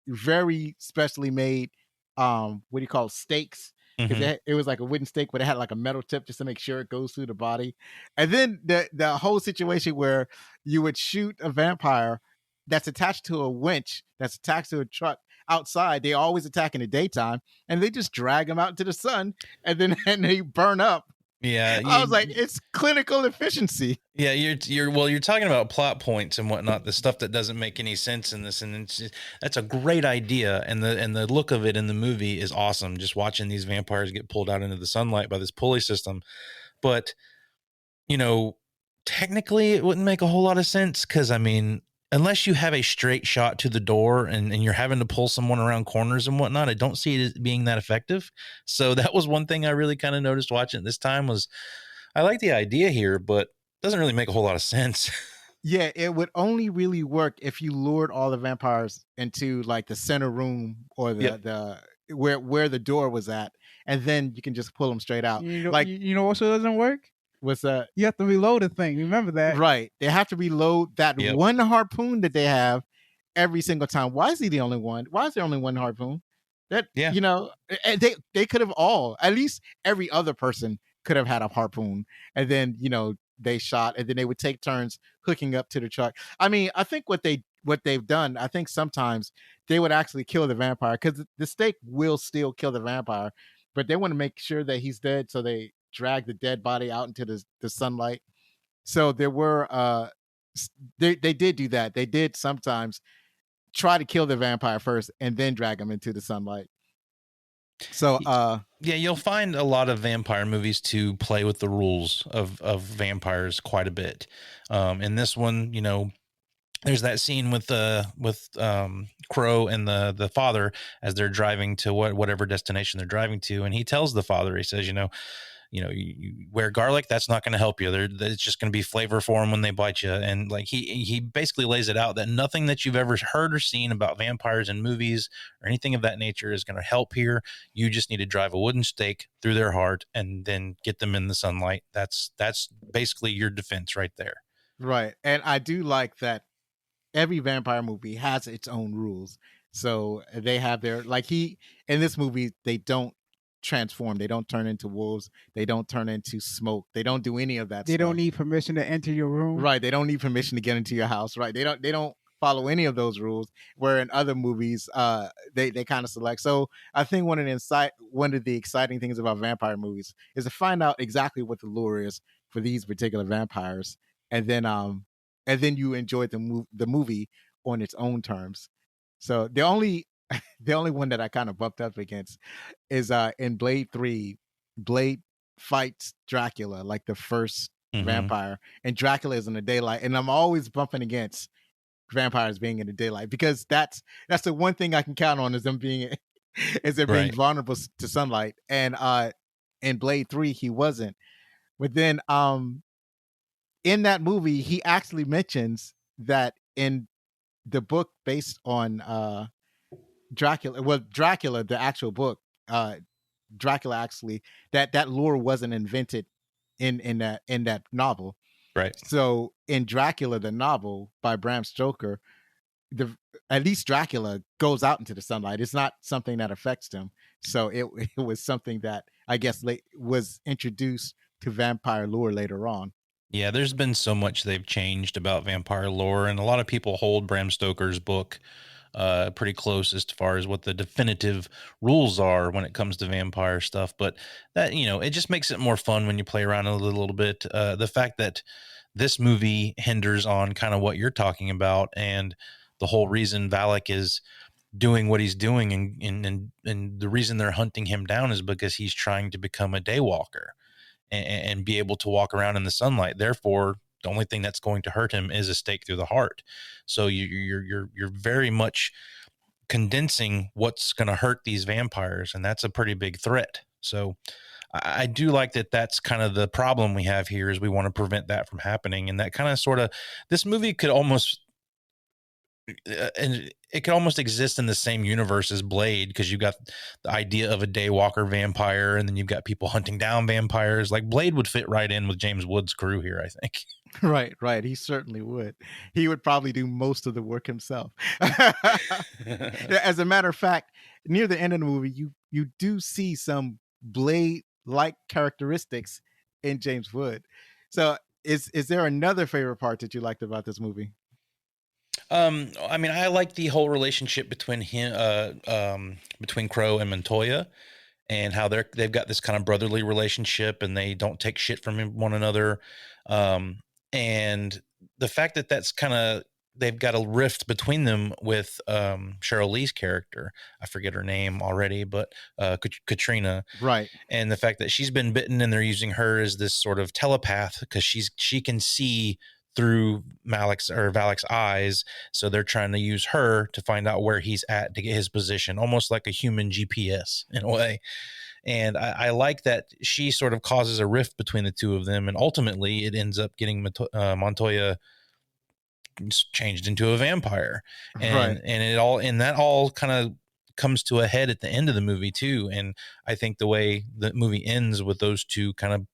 very specially made what do you call it, stakes, because it was like a wooden stake, but it had like a metal tip just to make sure it goes through the body. And then the whole situation where you would shoot a vampire that's attached to a winch, that's attached to a truck outside. They always attack in the daytime, and they just drag them out into the sun, and then they burn up. Yeah, I was like, it's clinical efficiency. Yeah, you're talking about plot points and whatnot, the stuff that doesn't make any sense in this, and that's a great idea, and the look of it in the movie is awesome. Just watching these vampires get pulled out into the sunlight by this pulley system, but technically it wouldn't make a whole lot of sense, because I mean, unless you have a straight shot to the door and you're having to pull someone around corners and whatnot, I don't see it as being that effective. So that was one thing I really kind of noticed watching it this time. Was I like the idea here, but it doesn't really make a whole lot of sense. Yeah, it would only really work if you lured all the vampires into like the center room or the where the door was at, and then you can just pull them straight out. Also doesn't work. What's that? You have to reload the thing. Remember that? Right. They have to reload that one harpoon that they have every single time. Why is he the only one? Why is there only one harpoon? They could have at least every other person could have had a harpoon, and then they shot, and then they would take turns hooking up to the truck. I mean, I think what they've done, I think sometimes they would actually kill the vampire, because the stake will still kill the vampire, but they want to make sure that he's dead, so they drag the dead body out into the sunlight. So there were they did do that. They did sometimes try to kill the vampire first and then drag him into the sunlight. So yeah, you'll find a lot of vampire movies to play with the rules of vampires quite a bit. In this one, there's that scene with Crow and the father as they're driving to whatever destination they're driving to, and he tells the father, he says, you wear garlic, that's not going to help you. It's just going to be flavor for them when they bite you. And like he basically lays it out that nothing that you've ever heard or seen about vampires in movies or anything of that nature is going to help here. You just need to drive a wooden stake through their heart and then get them in the sunlight. That's basically your defense right there. Right. And I do like that every vampire movie has its own rules. So they have their, in this movie, they don't transform, they don't turn into wolves, they don't turn into smoke, they don't do any of that they stuff. Don't need permission to enter your room. Right. They don't need permission to get into your house. Right. They don't follow any of those rules, where in other movies they kind of select. So I think one of the exciting things about vampire movies is to find out exactly what the lure is for these particular vampires, and then you enjoy the movie on its own terms. So the only one that I kind of bumped up against is in Blade 3. Blade fights Dracula, like the first vampire, and Dracula is in the daylight, and I'm always bumping against vampires being in the daylight, because that's the one thing I can count on, is them being being vulnerable to sunlight. And in Blade 3 he wasn't, but then in that movie he actually mentions that in the book based on Dracula, the actual book, Dracula actually, that lore wasn't invented in that novel. Right. So in Dracula, the novel by Bram Stoker, at least Dracula goes out into the sunlight. It's not something that affects him. So it was something that I guess was introduced to vampire lore later on. Yeah, there's been so much they've changed about vampire lore, and a lot of people hold Bram Stoker's book pretty close as far as what the definitive rules are when it comes to vampire stuff. But that, it just makes it more fun when you play around a little bit. The fact that this movie hinders on kind of what you're talking about, and the whole reason Valak is doing what he's doing, and the reason they're hunting him down is because he's trying to become a daywalker and be able to walk around in the sunlight. Therefore, the only thing that's going to hurt him is a stake through the heart. So you're very much condensing what's going to hurt these vampires, and that's a pretty big threat. So I do like that. That's kind of the problem we have here, is we want to prevent that from happening. And that kind of sort of, this movie could almost, and it could almost exist in the same universe as Blade, because you've got the idea of a daywalker vampire, and then you've got people hunting down vampires. Like, Blade would fit right in with James Wood's crew here, I think. Right. He certainly would. He would probably do most of the work himself. As a matter of fact, near the end of the movie, you do see some Blade-like characteristics in James Wood. So is there another favorite part that you liked about this movie? I mean, I like the whole relationship between him, between Crow and Montoya, and how they've got this kind of brotherly relationship, and they don't take shit from one another. And the fact that that's kind of, they've got a rift between them with Cheryl Lee's character. I forget her name already, but Katrina. Right. And the fact that she's been bitten, and they're using her as this sort of telepath, because she can see through Valak's eyes. So they're trying to use her to find out where he's at, to get his position, almost like a human GPS in a way. And I like that she sort of causes a rift between the two of them. And ultimately it ends up getting Montoya changed into a vampire. And, and that all kind of comes to a head at the end of the movie too. And I think the way the movie ends with those two kind of,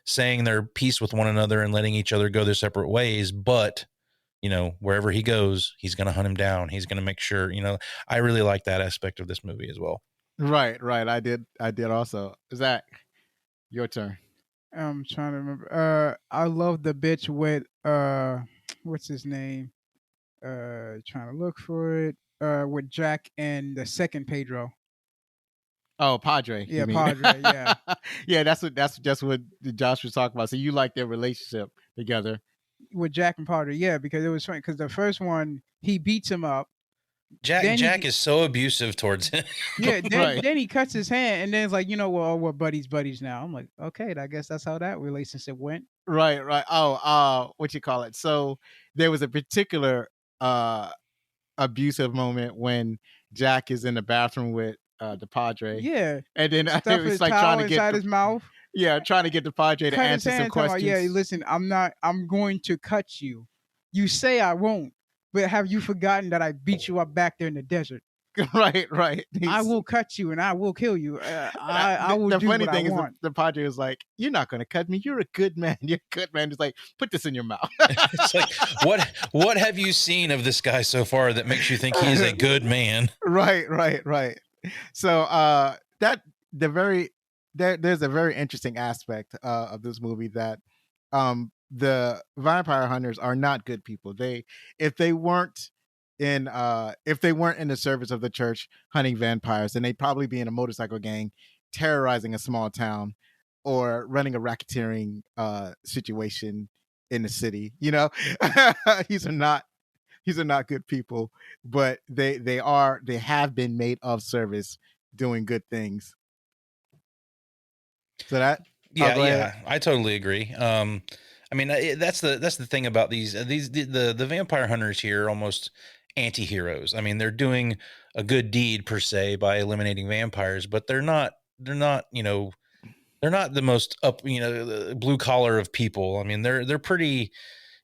saying their piece with one another and letting each other go their separate ways, but wherever he goes, he's going to hunt him down. He's going to make sure, I really like that aspect of this movie as well. Right. I did also. Zach, your turn. I'm trying to remember. I love the bitch with what's his name? Trying to look for it. With Jack and the second Pedro. Oh, Padre. Yeah, Padre. Yeah. Yeah, that's what Josh was talking about. So you like their relationship together with Jack and Padre? Yeah, because it was funny. Because the first one, he beats him up. Jack is so abusive towards him. Yeah. Then he cuts his hand, and then it's like, well, we're buddies now. I'm like, okay, I guess that's how that relationship went. Right. Oh, what you call it? So there was a particular abusive moment when Jack is in the bathroom with the Padre. Yeah. And then it's like trying to get his mouth. Yeah, trying to get the Padre to answer some questions. Yeah, listen, I'm going to cut you. You say I won't, but have you forgotten that I beat you up back there in the desert? Right. I will cut you and I will kill you. I will do what I want. The funny thing is the Padre was like, "You're not going to cut me. You're a good man. You're a good man." He's like, "Put this in your mouth." It's like, what have you seen of this guy so far that makes you think he is a good man? Right. So there's a very interesting aspect of this movie that the vampire hunters are not good people. If they weren't in the service of the church hunting vampires, then they'd probably be in a motorcycle gang terrorizing a small town or running a racketeering situation in the city. These are not good people, but they have been made of service doing good things. So that I totally agree. I mean, that's the thing about the vampire hunters here are almost anti-heroes. I mean, they're doing a good deed per se by eliminating vampires, but they're not the most blue collar of people. I mean, they're pretty,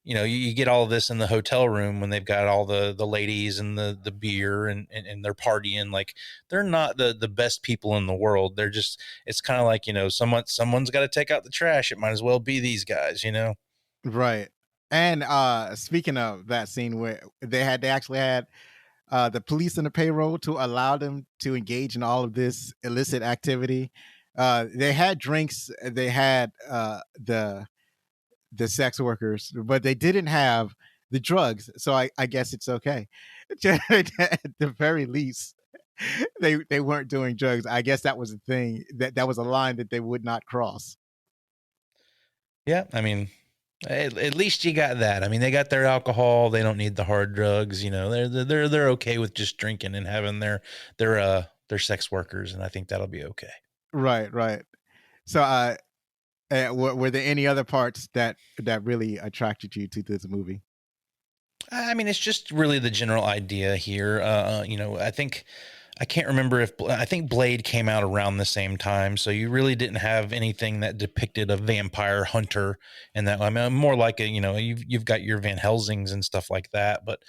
you get all of this in the hotel room when they've got all the ladies and the beer and they're partying. Like, they're not the best people in the world. They're just, it's kind of like, someone's got to take out the trash. It might as well be these guys, Right. And speaking of that scene where they actually had the police on the payroll to allow them to engage in all of this illicit activity. They had drinks. They had the sex workers, but they didn't have the drugs. So I guess it's okay. At the very least, they weren't doing drugs. I guess that was a thing, that was a line that they would not cross. Yeah, I mean, at least you got that. I mean, they got their alcohol. They don't need the hard drugs. They're okay with just drinking and having their sex workers, and I think that'll be okay. Right. So, were there any other parts that really attracted you to this movie? I mean, it's just really the general idea here. I can't remember I think Blade came out around the same time, so you really didn't have anything that depicted a vampire hunter, and that I mean, more like you've got your Van Helsings and stuff like that. But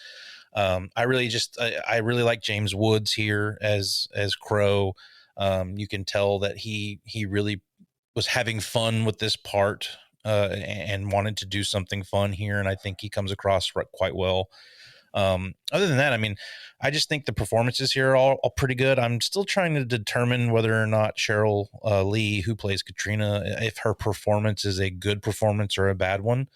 I really like James Woods here as Crow. You can tell that he really was having fun with this part and wanted to do something fun here, and I think he comes across quite well. Other than that, I mean, I just think the performances here are all pretty good. I'm still trying to determine whether or not Cheryl Lee, who plays Katrina, if her performance is a good performance or a bad one.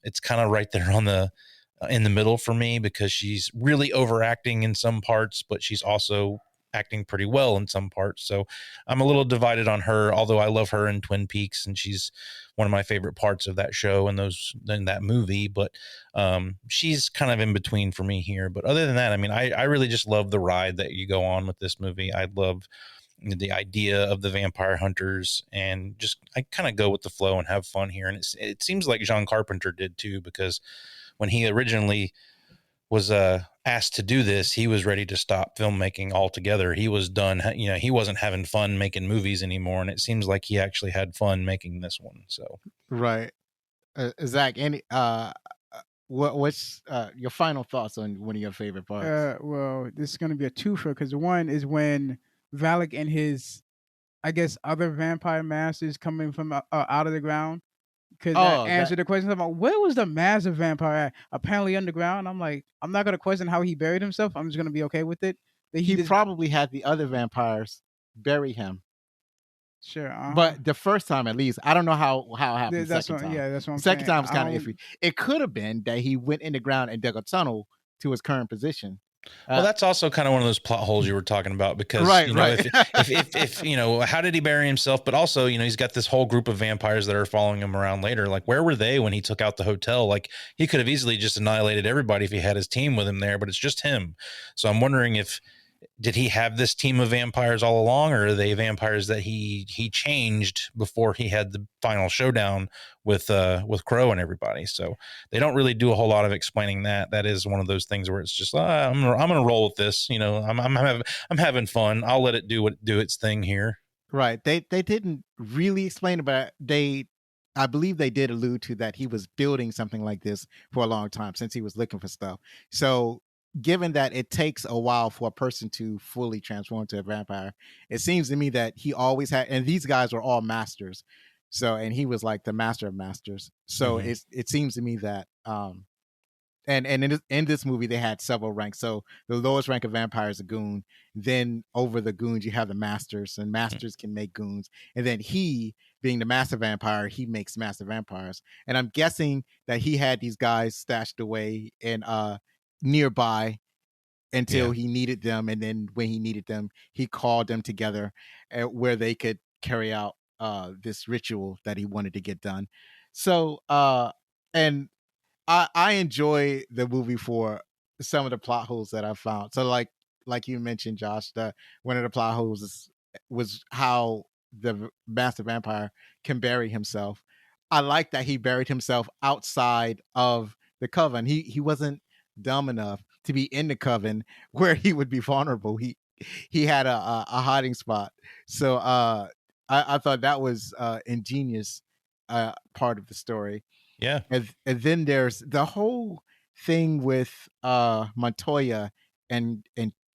It's kind of right there in the middle for me, because she's really overacting in some parts, but she's also acting pretty well in some parts. So I'm a little divided on her, although I love her in Twin Peaks and she's one of my favorite parts of that show and in that movie. But she's kind of in between for me here. But other than that, I mean, I really just love the ride that you go on with this movie. I love the idea of the vampire hunters, and just I kind of go with the flow and have fun here. And it seems like John Carpenter did too, because when he originally was asked to do this, he was ready to stop filmmaking altogether. He was done. He wasn't having fun making movies anymore, and it seems like he actually had fun making this one. So, Right. Zach, what's your final thoughts on one of your favorite parts? Well, this is going to be a twofer, because one is when Valak and his, I guess, other vampire masters coming from out of the ground. Because that answered the question about where was the massive vampire at? Apparently underground. I'm like, I'm not going to question how he buried himself. I'm just going to be okay with it. That he probably had the other vampires bury him. Sure. But the first time, at least, I don't know how it happened. That's second time. Yeah, that's what I'm second saying. Time was kind of iffy. It could have been that he went in the ground and dug a tunnel to his current position. Well, that's also kind of one of those plot holes you were talking about, because right. if how did he bury himself? But also, he's got this whole group of vampires that are following him around later. Like, where were they when he took out the hotel? Like, he could have easily just annihilated everybody if he had his team with him there, but it's just him. So I'm wondering did he have this team of vampires all along, or are they vampires that he changed before he had the final showdown with Crow and everybody? So they don't really do a whole lot of explaining that. That is one of those things where it's just I'm gonna roll with this. I'm having fun. I'll let it do its thing here. Right. They didn't really explain it, but I believe they did allude to that he was building something like this for a long time, since he was looking for stuff. So, given that it takes a while for a person to fully transform to a vampire, it seems to me that he always had, and these guys were all masters. So, and he was like the master of masters. So it seems to me that, and in this movie, they had several ranks. So the lowest rank of vampire is a goon. Then over the goons, you have the masters, and masters can make goons. And then he, being the master vampire, he makes master vampires. And I'm guessing that he had these guys stashed away in, nearby until he needed them, and then when he needed them, he called them together where they could carry out this ritual that he wanted to get done. So and I enjoy the movie for some of the plot holes that I found. So like you mentioned, Josh, one of the plot holes was how the master vampire can bury himself. I like that he buried himself outside of the coven. He wasn't dumb enough to be in the coven where he would be vulnerable. He had a hiding spot. So I thought that was ingenious part of the story. Yeah. And then there's the whole thing with Montoya and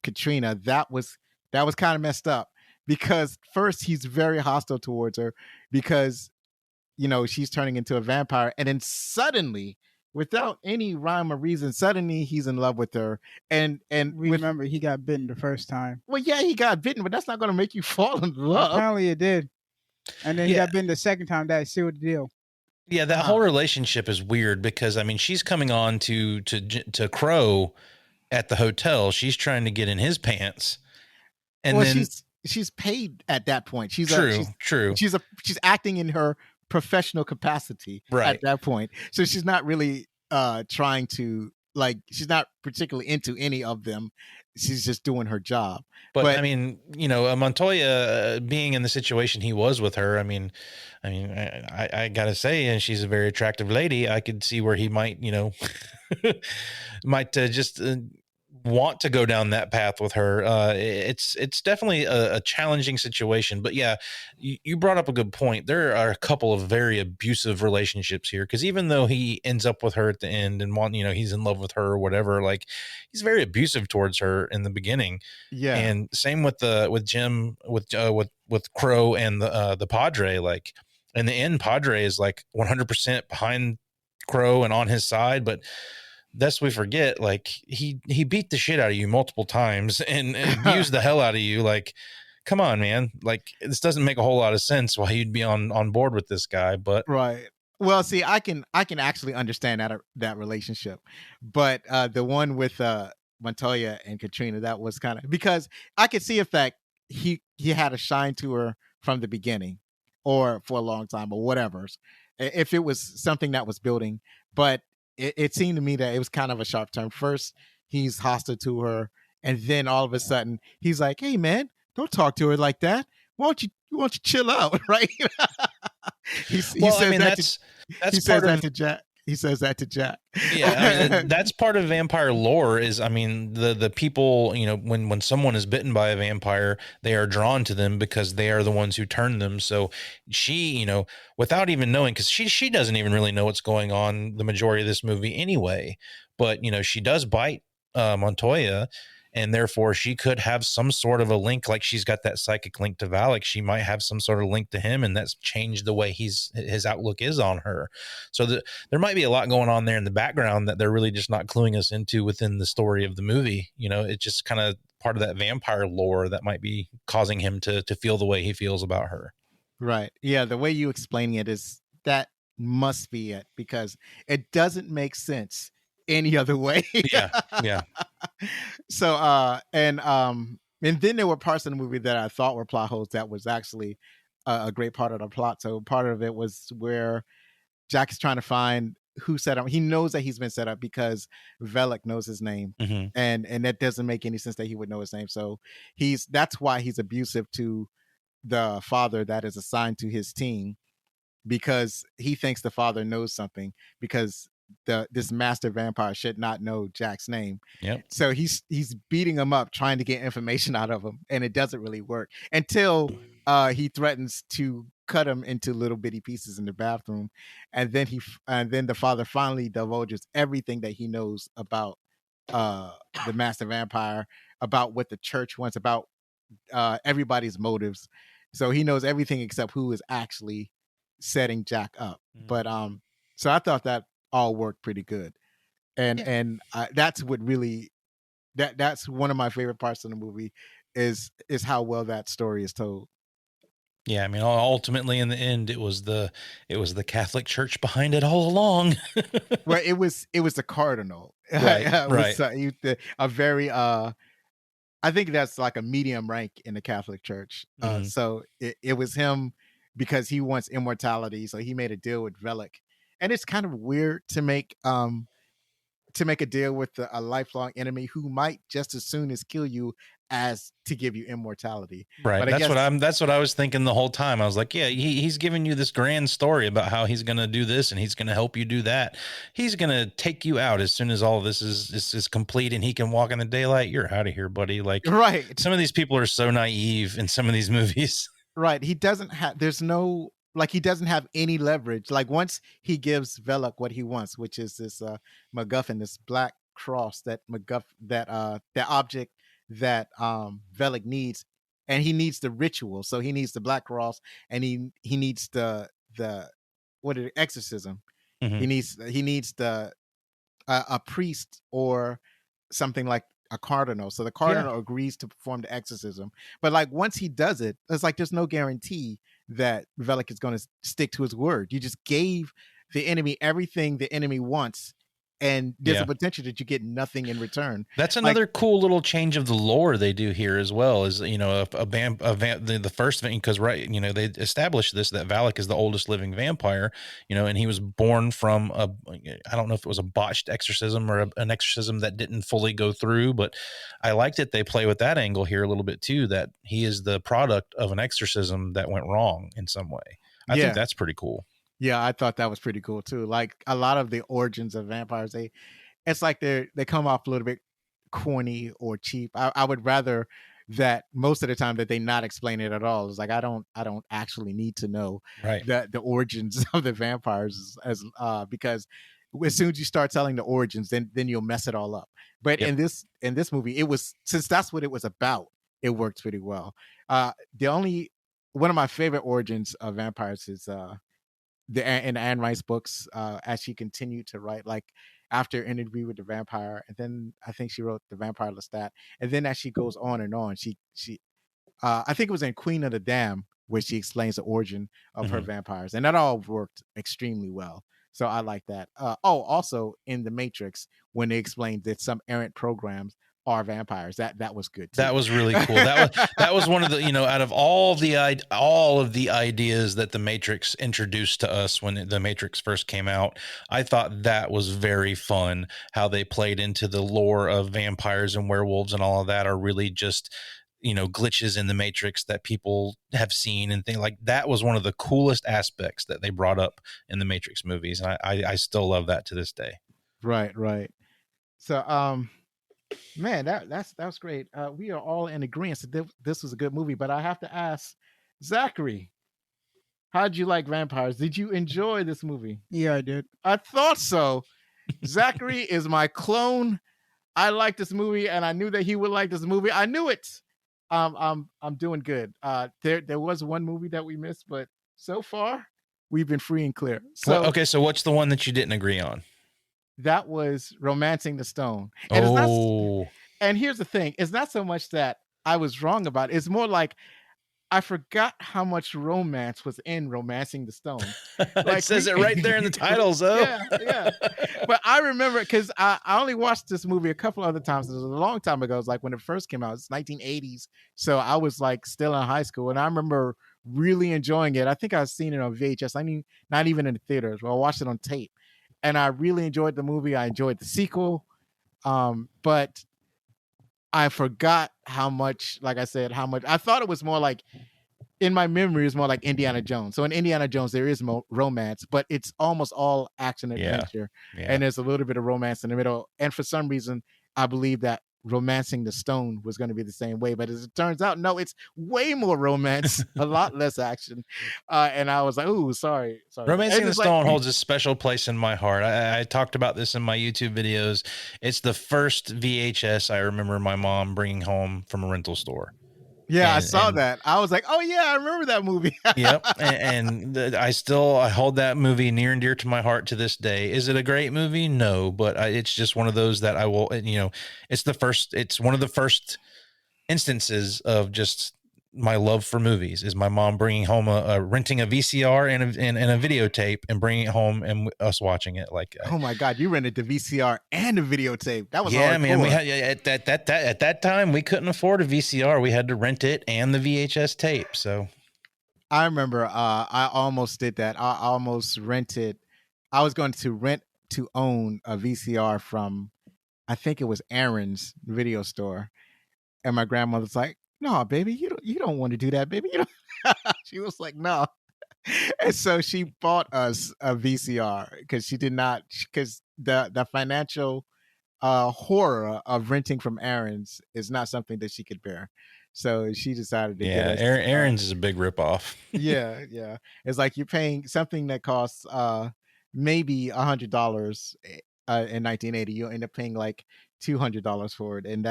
Katrina. That was kind of messed up, because first he's very hostile towards her because she's turning into a vampire, and then suddenly, without any rhyme or reason, suddenly he's in love with her. And remember, he got bitten the first time. Well, yeah, he got bitten, but that's not going to make you fall in love. Apparently it did. And then he got bitten the second time. That sealed the deal. Yeah, that whole relationship is weird, because I mean, she's coming on to Crow at the hotel. She's trying to get in his pants, and then she's paid at that point. She's true. She's acting in her professional capacity at that point. So she's not really trying to like she's not particularly into any of them. She's just doing her job. But I mean, you know, Montoya being in the situation he was with her, I gotta say, and she's a very attractive lady. I could see where he might, you know, might just want to go down that path with her. It's definitely a challenging situation. But yeah, you brought up a good point. There are a couple of very abusive relationships here, because even though he ends up with her at the end and he's in love with her or whatever, like he's very abusive towards her in the beginning. Yeah. And same with Jim, with Crow and the Padre. Like in the end, Padre is like 100% behind Crow and on his side, but that's we forget, like he beat the shit out of you multiple times and abused the hell out of you. Like, come on, man. Like, this doesn't make a whole lot of sense why you'd be on board with this guy. But right. Well, see, I can actually understand that relationship, but the one with Montoya and Katrina, that was kind of, because I could see if that he had a shine to her from the beginning, or for a long time, or whatever, if it was something that was building. But it seemed to me that it was kind of a sharp turn. First, he's hostile to her, and then all of a sudden, he's like, "Hey, man, don't talk to her like that. Why don't you chill out?" Right? He says that to Jack. He says that to Jack. Yeah, I mean, that's part of vampire lore. Is, I mean, the people, you know, when someone is bitten by a vampire, they are drawn to them because they are the ones who turn them. So she, you know, without even knowing, because she doesn't even really know what's going on the majority of this movie anyway. But you know, she does bite Montoya, and therefore she could have some sort of a link. Like she's got that psychic link to Valak. She might have some sort of link to him, and that's changed the way his outlook is on her. So there might be a lot going on there in the background that they're really just not cluing us into within the story of the movie. You know, it's just kind of part of that vampire lore that might be causing him to feel the way he feels about her. Right. Yeah. The way you explaining it is that must be it, because it doesn't make sense any other way. Yeah. So and then there were parts of the movie that I thought were plot holes that was actually a great part of the plot. So part of it was where Jack is trying to find who set up. He knows that he's been set up because Velik knows his name, and that doesn't make any sense that he would know his name. So that's why he's abusive to the father that is assigned to his team, because he thinks the father knows something, because this master vampire should not know Jack's name. Yep. So he's beating him up, trying to get information out of him, and it doesn't really work until he threatens to cut him into little bitty pieces in the bathroom, and then the father finally divulges everything that he knows about the master vampire, about what the church wants, about everybody's motives. So he knows everything except who is actually setting Jack up. But so I thought that all worked pretty good, and that's what really that's one of my favorite parts of the movie is how well that story is told. Yeah, I mean, ultimately in the end, it was the Catholic Church behind it all along. Well, it was the cardinal, right? Right. A very I think that's like a medium rank in the Catholic Church. So it was him, because he wants immortality, so he made a deal with Velik. And it's kind of weird to make a deal with a lifelong enemy who might just as soon as kill you as to give you immortality. Right. But that's what I was thinking the whole time. I was like, yeah, he's giving you this grand story about how he's going to do this and he's going to help you do that. He's going to take you out as soon as all of this is complete and he can walk in the daylight. You're out of here, buddy. Like, right. Some of these people are so naive in some of these movies. Right. He doesn't have any leverage. Like, once he gives Velik what he wants, which is this MacGuffin, this black cross, that object that Velik needs, and he needs the ritual. So he needs the black cross, and he needs the exorcism. He needs a priest or something like a cardinal. So the cardinal agrees to perform the exorcism. But like, once he does it, it's like there's no guarantee that Velik is going to stick to his word. You just gave the enemy everything the enemy wants, and there's Yeah. a potential that you get nothing in return. That's another cool little change of the lore they do here as well. Is the first thing, because they established this, that Valak is the oldest living vampire, and he was born from I don't know if it was a botched exorcism or an exorcism that didn't fully go through, but I liked it. They play with that angle here a little bit too, that he is the product of an exorcism that went wrong in some way. I think that's pretty cool. Yeah, I thought that was pretty cool too. Like a lot of the origins of vampires, it's like they come off a little bit corny or cheap. I would rather that most of the time that they not explain it at all. It's like I don't actually need to know the origins of the vampires as because as soon as you start telling the origins, then you'll mess it all up. But in this movie, it was, since that's what it was about, it worked pretty well. One of my favorite origins of vampires is in Anne Rice books, as she continued to write, like after Interview with the Vampire, and then I think she wrote The Vampire Lestat, and then as she goes on and on, she I think it was in Queen of the Damned where she explains the origin of her vampires, and that all worked extremely well. So I like that. Also in The Matrix, when they explained that some errant programs are vampires, that was good too. That was really cool. That was one of the, out of all of the ideas that the Matrix introduced to us when the Matrix first came out, I thought that was very fun. How they played into the lore of vampires and werewolves and all of that are really just, glitches in the Matrix that people have seen and things like that. Was one of the coolest aspects that they brought up in the Matrix movies, and I still love that to this day. Right. So man, that was great. We are all in agreement that this was a good movie, but I have to ask Zachary, how'd you like Vampires? Did you enjoy this movie? Yeah, I did. I thought so. Zachary is my clone. I like this movie, and I knew that he would like this movie. I knew it. I'm doing good. There was one movie that we missed, but so far we've been free and clear. So so what's the one that you didn't agree on? That was Romancing the Stone. And and here's the thing. It's not so much that I was wrong about it. It's more like I forgot how much romance was in Romancing the Stone. Like, it says it right there in the titles, though. Yeah. But I remember, because I only watched this movie a couple other times. It was a long time ago. It was like when it first came out. It's 1980s. So I was like still in high school. And I remember really enjoying it. I think I've seen it on VHS. I mean, not even in the theaters. Well, I watched it on tape. And I really enjoyed the movie. I enjoyed the sequel. But I forgot how much, like I said, how much. I thought it was more like, in my memory, it was more like Indiana Jones. So in Indiana Jones, there is romance, but it's almost all action adventure. Yeah. And there's a little bit of romance in the middle. And for some reason, I believe that Romancing the Stone was going to be the same way. But as it turns out, no, it's way more romance, a lot less action. And I was like, ooh, sorry. Romancing the Stone holds a special place in my heart. I talked about this in my YouTube videos. It's the first VHS I remember my mom bringing home from a rental store. Yeah, I saw that. I was like, oh yeah, I remember that movie. Yep. I hold that movie near and dear to my heart to this day. Is it a great movie? No, but it's just one of those that I will, it's one of the first instances of just my love for movies is my mom bringing home renting a VCR and a videotape and bringing it home and us watching it. Like, oh my God, you rented the VCR and the videotape. That was hardcore. Man. We had at that time we couldn't afford a VCR. We had to rent it and the VHS tape. So I remember I almost did that. I almost rented. I was going to rent to own a VCR from, I think it was Aaron's video store, and my grandmother's like, no, baby, you don't want to do that, baby. She was like, no. And so she bought us a VCR because the financial horror of renting from Aaron's is not something that she could bear. So she decided to get us. Aaron's is a big ripoff. Yeah. It's like you're paying something that costs maybe $100 in 1980. You'll end up paying like $200 for it, and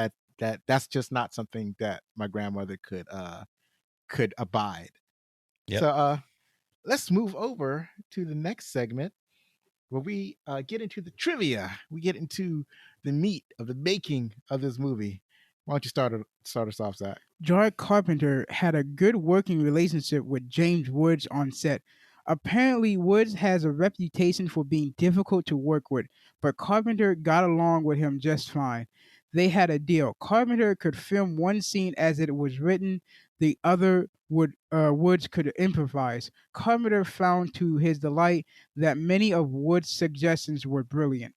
that's just not something that my grandmother could abide. Yep. So let's move over to the next segment where we get into the trivia. We get into the meat of the making of this movie. Why don't you start us off, Zach? John Carpenter had a good working relationship with James Woods on set. Apparently, Woods has a reputation for being difficult to work with, but Carpenter got along with him just fine. They had a deal. Carpenter could film one scene as it was written, the other Woods could improvise. Carpenter found to his delight that many of Woods' suggestions were brilliant.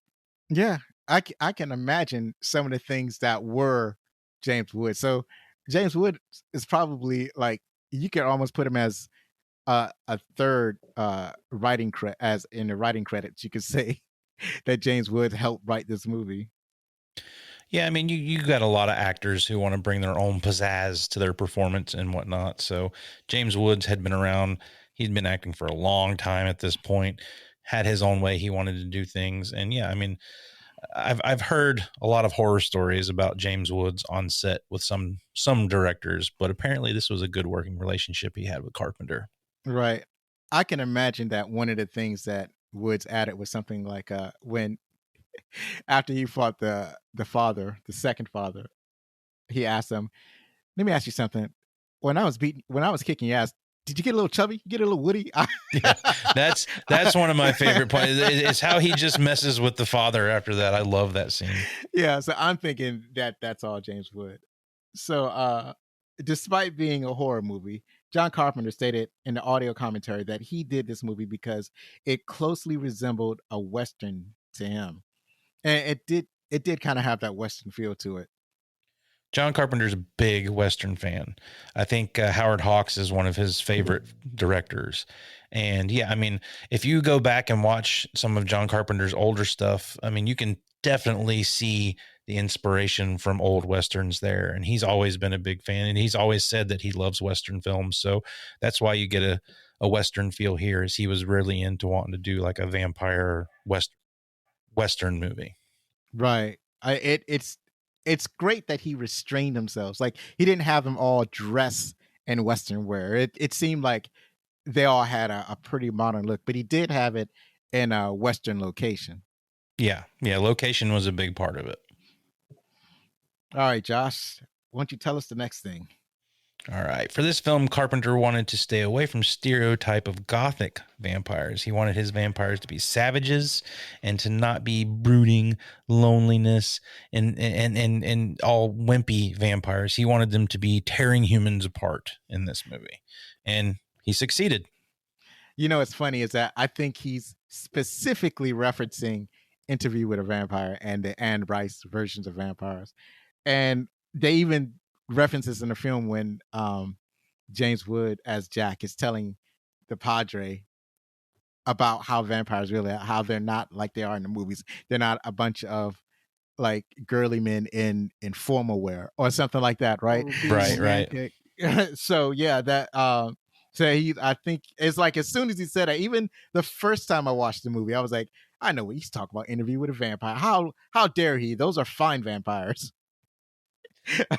Yeah, I can imagine some of the things that were James Wood. So James Wood is probably like, you could almost put him as a third writing credit, as in the writing credits. You could say that James Wood helped write this movie. Yeah, I mean, you got a lot of actors who want to bring their own pizzazz to their performance and whatnot. So James Woods had been around. He'd been acting for a long time at this point, had his own way he wanted to do things. And yeah, I mean, I've heard a lot of horror stories about James Woods on set with some directors, but apparently this was a good working relationship he had with Carpenter. Right. I can imagine that one of the things that Woods added was something like when after he fought the second father, he asked him, "Let me ask you something. When I was kicking your ass, did you get a little chubby? You get a little woody?" Yeah, that's one of my favorite parts. It's how he just messes with the father after that. I love that scene. Yeah, so I'm thinking that that's all James Wood. So despite being a horror movie, John Carpenter stated in the audio commentary that he did this movie because it closely resembled a Western to him. And it did kind of have that Western feel to it. John Carpenter's a big Western fan. I think Howard Hawks is one of his favorite directors. And yeah, I mean, if you go back and watch some of John Carpenter's older stuff, I mean, you can definitely see the inspiration from old Westerns there. And he's always been a big fan. And he's always said that he loves Western films. So that's why you get a Western feel here, is he was really into wanting to do like a vampire Western movie. Right. It's great that he restrained himself. Like, he didn't have them all dress in Western wear. It seemed like they all had a pretty modern look, but he did have it in a Western location. Yeah. Location was a big part of it. All right, Josh, why don't you tell us the next thing? All right. For this film, Carpenter wanted to stay away from stereotype of gothic vampires. He wanted his vampires to be savages and to not be brooding loneliness and all wimpy vampires. He wanted them to be tearing humans apart in this movie. And he succeeded. You know, what's funny is that I think he's specifically referencing Interview with a Vampire and the Anne Rice versions of vampires. And they even references in the film when James Wood as Jack is telling the Padre about how vampires really are, how they're not like they are in the movies. They're not a bunch of like girly men in formal wear or something like that, right? Right. So yeah, that I think it's like, as soon as he said that, even the first time I watched the movie, I was like, I know what he's talking about, Interview with a Vampire. How dare he? Those are fine vampires.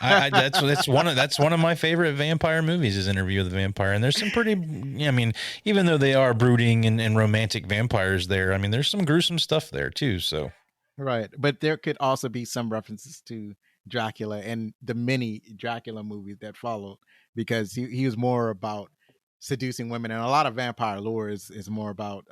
That's one of my favorite vampire movies, is Interview with a Vampire. And there's some pretty, I mean, even though they are brooding and romantic vampires there, I mean, there's some gruesome stuff there too. So right, but there could also be some references to Dracula and the many Dracula movies that followed, because he was more about seducing women, and a lot of vampire lore is more about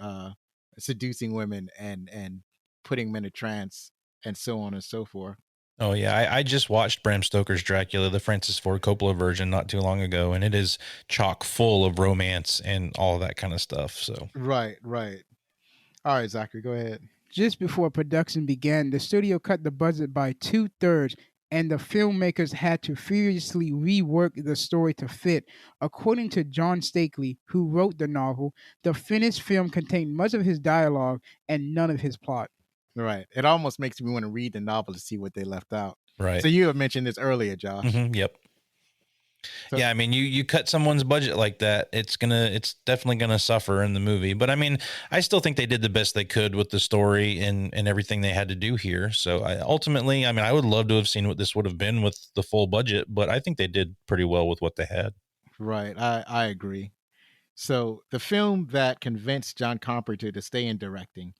seducing women and putting them in a trance and so on and so forth. Oh yeah, I just watched Bram Stoker's Dracula, the Francis Ford Coppola version, not too long ago, and it is chock full of romance and all that kind of stuff. So right. All right, Zachary, go ahead. Just before production began, the studio cut the budget by 2/3, and the filmmakers had to furiously rework the story to fit. According to John Stakely, who wrote the novel, the finished film contained much of his dialogue and none of his plot. Right. It almost makes me want to read the novel to see what they left out. right. So you have mentioned this earlier, Josh. Yep. So- Yeah, I mean, you cut someone's budget like that, it's definitely gonna suffer in the movie. But I mean, I still think they did the best they could with the story and everything they had to do here. So ultimately, I mean, I would love to have seen what this would have been with the full budget, but I think they did pretty well with what they had. Right. I agree. So the film that convinced John Carpenter to stay in directing.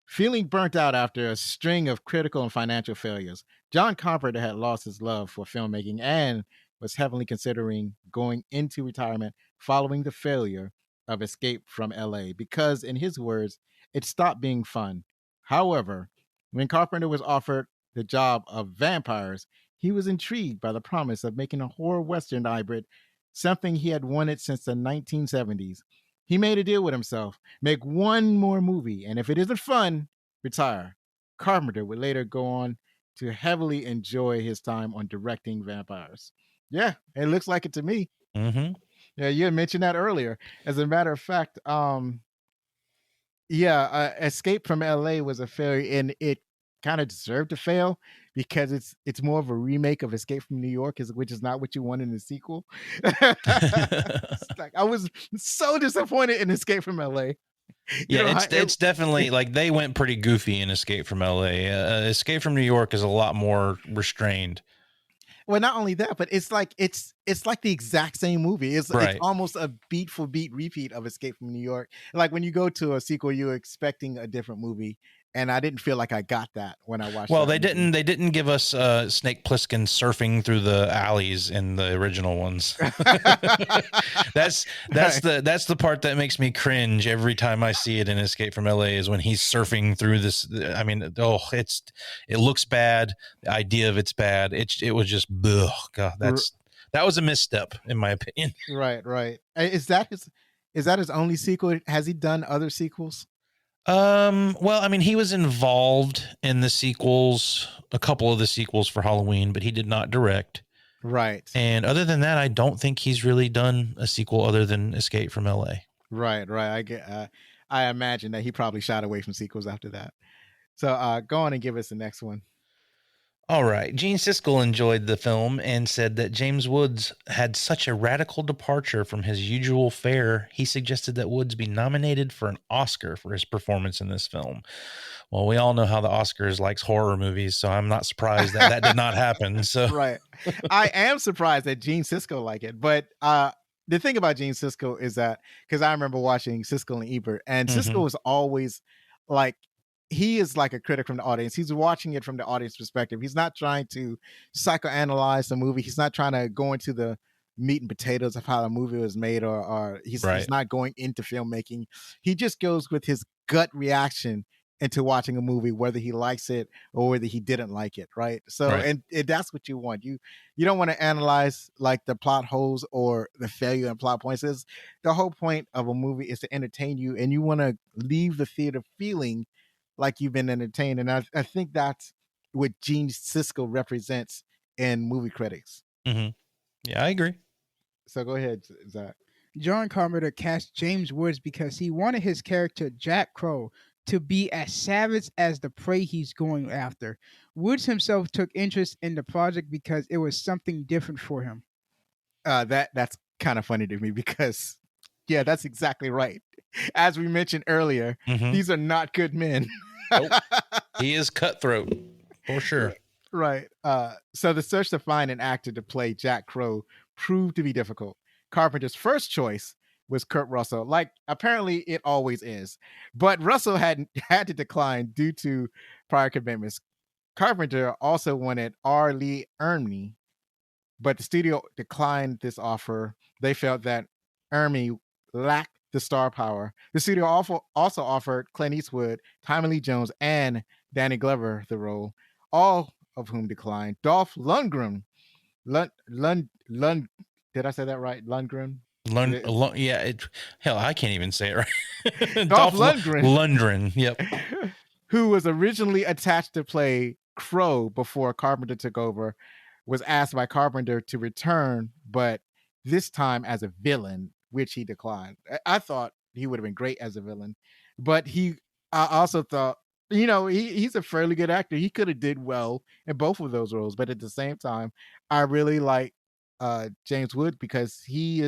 Feeling burnt out after a string of critical and financial failures, John Carpenter had lost his love for filmmaking and was heavily considering going into retirement following the failure of Escape from LA, because, in his words, it stopped being fun. However, When Carpenter was offered the job of Vampires, he was intrigued by the promise of making a horror western hybrid, something he had wanted since the 1970s. He made a deal with himself, make one more movie, and if it isn't fun, retire. Carpenter would later go on to heavily enjoy his time on directing Vampires. Yeah, it looks like it to me. Mm-hmm. Yeah, you had mentioned that earlier. As a matter of fact, Escape from LA was a failure, and it kind of deserved to fail because it's more of a remake of Escape from New York, which is not what you want in the sequel. Like, I was so disappointed in Escape from LA. It's definitely like they went pretty goofy in Escape from LA. Escape from New York is a lot more restrained. Well, not only that, but it's like the exact same movie. It's almost a beat for beat repeat of Escape from New York. Like when you go to a sequel, you're expecting a different movie, and I didn't feel like I got that when I watched. Well, they didn't give us Snake Plissken surfing through the alleys in the original ones. that's the part that makes me cringe every time I see it in Escape from LA is when he's surfing through this. I mean, it looks bad. The idea of it's bad. It was just, ugh, God, that was a misstep in my opinion. Right. Is that his only sequel? Has he done other sequels? Well, I mean, he was involved in the sequels, a couple of the sequels for Halloween, but he did not direct. Right. And other than that, I don't think he's really done a sequel other than Escape from LA. Right. I imagine that he probably shied away from sequels after that. So, go on and give us the next one. All right. Gene Siskel enjoyed the film and said that James Woods had such a radical departure from his usual fare. He suggested that Woods be nominated for an Oscar for his performance in this film. Well, we all know how the Oscars likes horror movies, so I'm not surprised that did not happen. So right. I am surprised that Gene Siskel liked it, but the thing about Gene Siskel is that because I remember watching Siskel and Ebert, and Siskel was always like, he is like a critic from the audience. He's watching it from the audience perspective. He's not trying to psychoanalyze the movie. He's not trying to go into the meat and potatoes of how the movie was made, or he's not going into filmmaking. He just goes with his gut reaction into watching a movie, whether he likes it or whether he didn't like it. Right. So, and that's what you want. You don't want to analyze like the plot holes or the failure and plot points. The whole point of a movie is to entertain you, and you want to leave the theater feeling like you've been entertained. And I think that's what Gene Siskel represents in movie critics. Mm-hmm. Yeah, I agree. So go ahead, Zach. John Carpenter cast James Woods because he wanted his character, Jack Crow, to be as savage as the prey he's going after. Woods himself took interest in the project because it was something different for him. That's kind of funny to me because, yeah, that's exactly right. As we mentioned earlier, these are not good men. Nope. He is cutthroat, for sure. Right. So the search to find an actor to play Jack Crow proved to be difficult. Carpenter's first choice was Kurt Russell, like apparently it always is. But Russell had to decline due to prior commitments. Carpenter also wanted R. Lee Ermey, but the studio declined this offer. They felt that Ermey lacked the star power. The studio also offered Clint Eastwood, Tommy Lee Jones, and Danny Glover the role, all of whom declined. Dolph Lundgren, did I say that right? Lundgren? Hell, I can't even say it right. Dolph Lundgren. Lundgren, yep. Who was originally attached to play Crow before Carpenter took over, was asked by Carpenter to return, but this time as a villain, which he declined. I thought he would have been great as a villain, but I also thought, he's a fairly good actor. He could have did well in both of those roles, but at the same time, I really like James Woods because he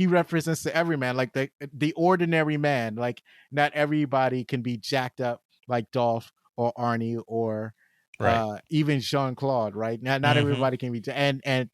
represents the everyman, like the ordinary man. Like not everybody can be jacked up like Dolph or Arnie or even Jean-Claude, right? Not everybody can be, and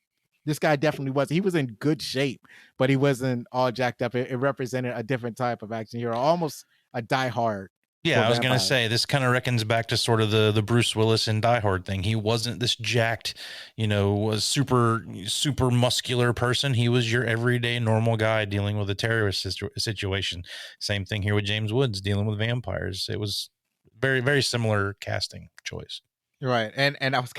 this guy definitely was. He was in good shape, but he wasn't all jacked up. It represented a different type of action hero, almost a Die Hard. Yeah, I was going to say, this kind of reckons back to sort of the Bruce Willis and Die Hard thing. He wasn't this jacked, was super muscular person. He was your everyday normal guy dealing with a terrorist situation. Same thing here with James Woods dealing with vampires. It was very, very similar casting choice. Right. And I was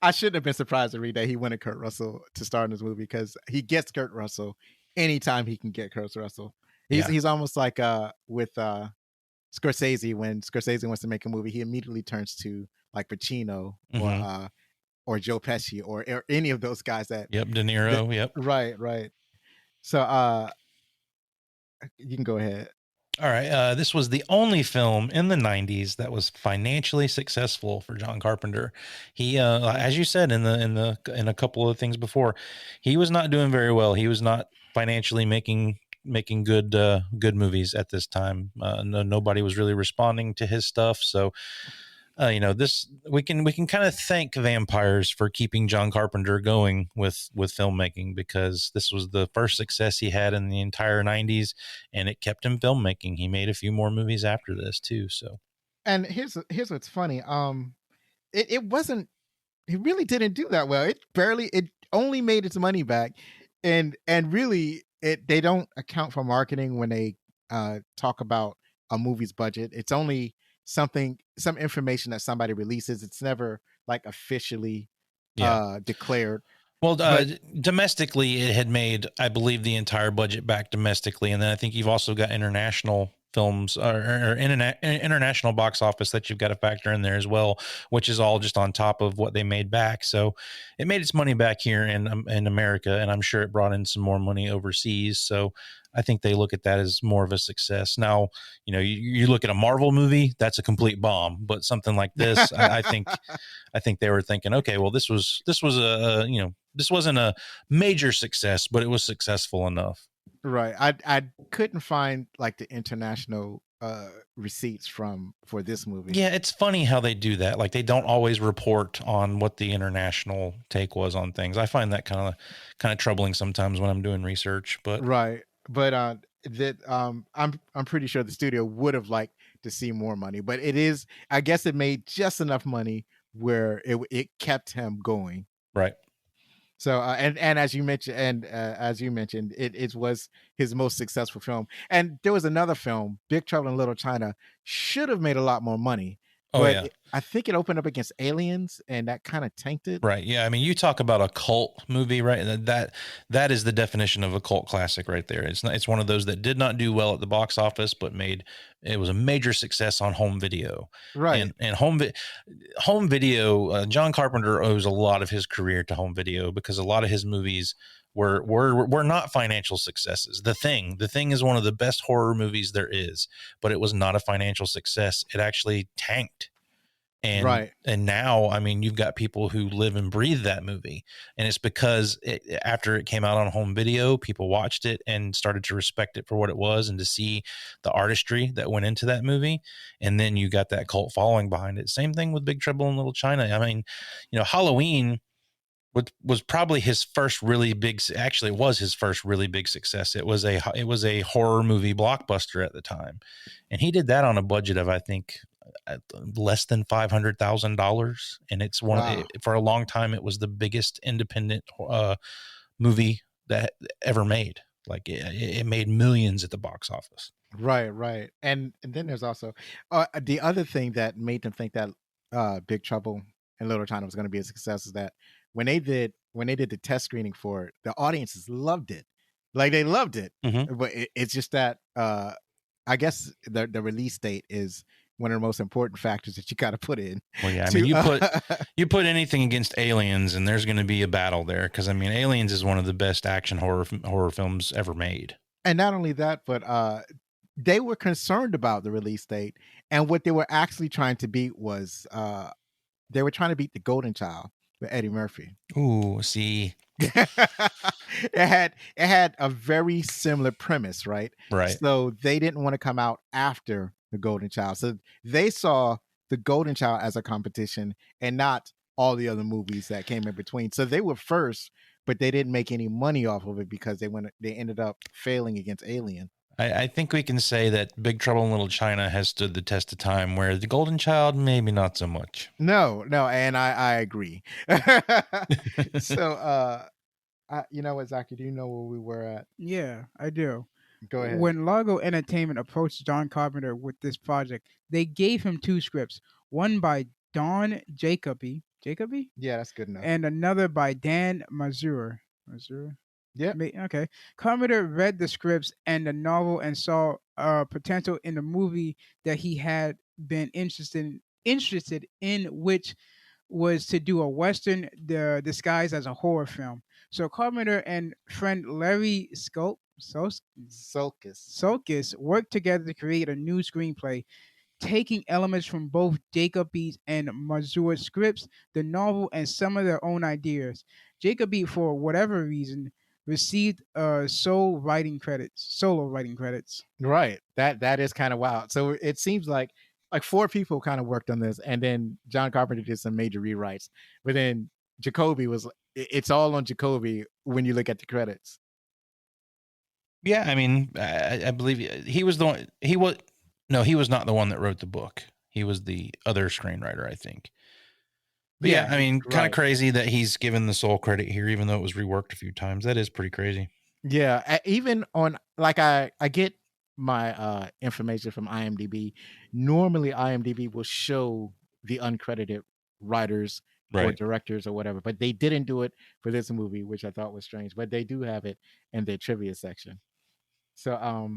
I shouldn't have been surprised to read that he wanted Kurt Russell to star in this movie, because he gets Kurt Russell anytime he can get Kurt Russell. He's almost like with Scorsese. When Scorsese wants to make a movie, he immediately turns to like Pacino or Joe Pesci or any of those guys that. Yep, De Niro. Right. So you can go ahead. All right. This was the only film in the 90s that was financially successful for John Carpenter. He, as you said in a couple of things before, he was not doing very well. He was not financially making good movies at this time. Nobody was really responding to his stuff. So, this we can kind of thank Vampires for keeping John Carpenter going with filmmaking, because this was the first success he had in the entire 90s, and it kept him filmmaking. He made a few more movies after this too. So, and here's what's funny. It really didn't do that well. It only made its money back, and really they don't account for marketing when they talk about a movie's budget. It's only some information that somebody releases. It's never like officially declared. Well, domestically, it had made, I believe, the entire budget back domestically, and then I think you've also got international films or international box office that you've got to factor in there as well, which is all just on top of what they made back. So it made its money back here in America, and I'm sure it brought in some more money overseas. So I think they look at that as more of a success. Now, you look at a Marvel movie, that's a complete bomb, but something like this, I think they were thinking, okay, well, this wasn't a major success, but it was successful enough. Right. I couldn't find like the international receipts for this movie. Yeah, it's funny how they do that. Like, they don't always report on what the international take was on things. I find that kind of troubling sometimes when I'm doing research. But right. But I'm pretty sure the studio would have liked to see more money, but I guess it made just enough money where it kept him going. Right. So and as you mentioned, it was his most successful film. And there was another film, Big Trouble in Little China, should have made a lot more money. But I think it opened up against Aliens, and that kind of tanked it. Right. Yeah. I mean, you talk about a cult movie, right? That is the definition of a cult classic right there. It's one of those that did not do well at the box office, but it was a major success on home video. Right. And home video, John Carpenter owes a lot of his career to home video, because a lot of his movies were not financial successes. The Thing is one of the best horror movies there is, but it was not a financial success. It actually tanked. And now, I mean, you've got people who live and breathe that movie, and it's because after it came out on home video, people watched it and started to respect it for what it was, and to see the artistry that went into that movie. And then you got that cult following behind it. Same thing with Big Trouble in Little China. I mean, Halloween was probably his first really big. Actually, it was his first really big success. It was a horror movie blockbuster at the time, and he did that on a budget of, I think, less than $500,000, and it's for a long time it was the biggest independent movie that ever made. Like, it made millions at the box office. Right. And then there's also the other thing that made them think that Big Trouble in Little China was going to be a success is that when they did the test screening for it, the audiences loved it. Like, they loved it. Mm-hmm. But it's just that I guess the release date is one of the most important factors that you got to put in. Well, yeah, I mean, you put anything against Aliens, and there's going to be a battle there, because I mean, Aliens is one of the best action horror films ever made. And not only that, but they were concerned about the release date, and what they were actually trying to beat was they were trying to beat The Golden Child with Eddie Murphy. Ooh, see. It had a very similar premise, right? Right. So they didn't want to come out after The Golden Child. So they saw The Golden Child as a competition and not all the other movies that came in between. So they were first, but they didn't make any money off of it because they ended up failing against Alien. I think we can say that Big Trouble in Little China has stood the test of time, where The Golden Child, maybe not so much. No, and I agree. So, you know what, Zaki, do you know where we were at? Yeah, I do. Go ahead. When Largo Entertainment approached John Carpenter with this project, they gave him 2 scripts, one by Don Jacoby, Yeah, that's good enough. and another by Dan Mazur. Mazur? Yep. Okay. Carpenter read the scripts and the novel and saw potential in the movie that he had been interested in, which was to do a western disguised as a horror film. So Carpenter and friend Larry Sulkis worked together to create a new screenplay, taking elements from both Jacoby's and Mazur's scripts, the novel, and some of their own ideas. Jacoby, for whatever reason, received solo writing credits. Right. That is kind of wild. So it seems like 4 people kind of worked on this, and then John Carpenter did some major rewrites. But then Jacoby it's all on Jacoby when you look at the credits. Yeah, I mean, I believe he was the one. He was not the one that wrote the book. He was the other screenwriter, I think. But yeah, I mean, kind of crazy that he's given the sole credit here, even though it was reworked a few times. That is pretty crazy. Yeah, even on I get my information from IMDb. Normally, IMDb will show the uncredited writers or directors or whatever, but they didn't do it for this movie, which I thought was strange. But they do have it in their trivia section. So,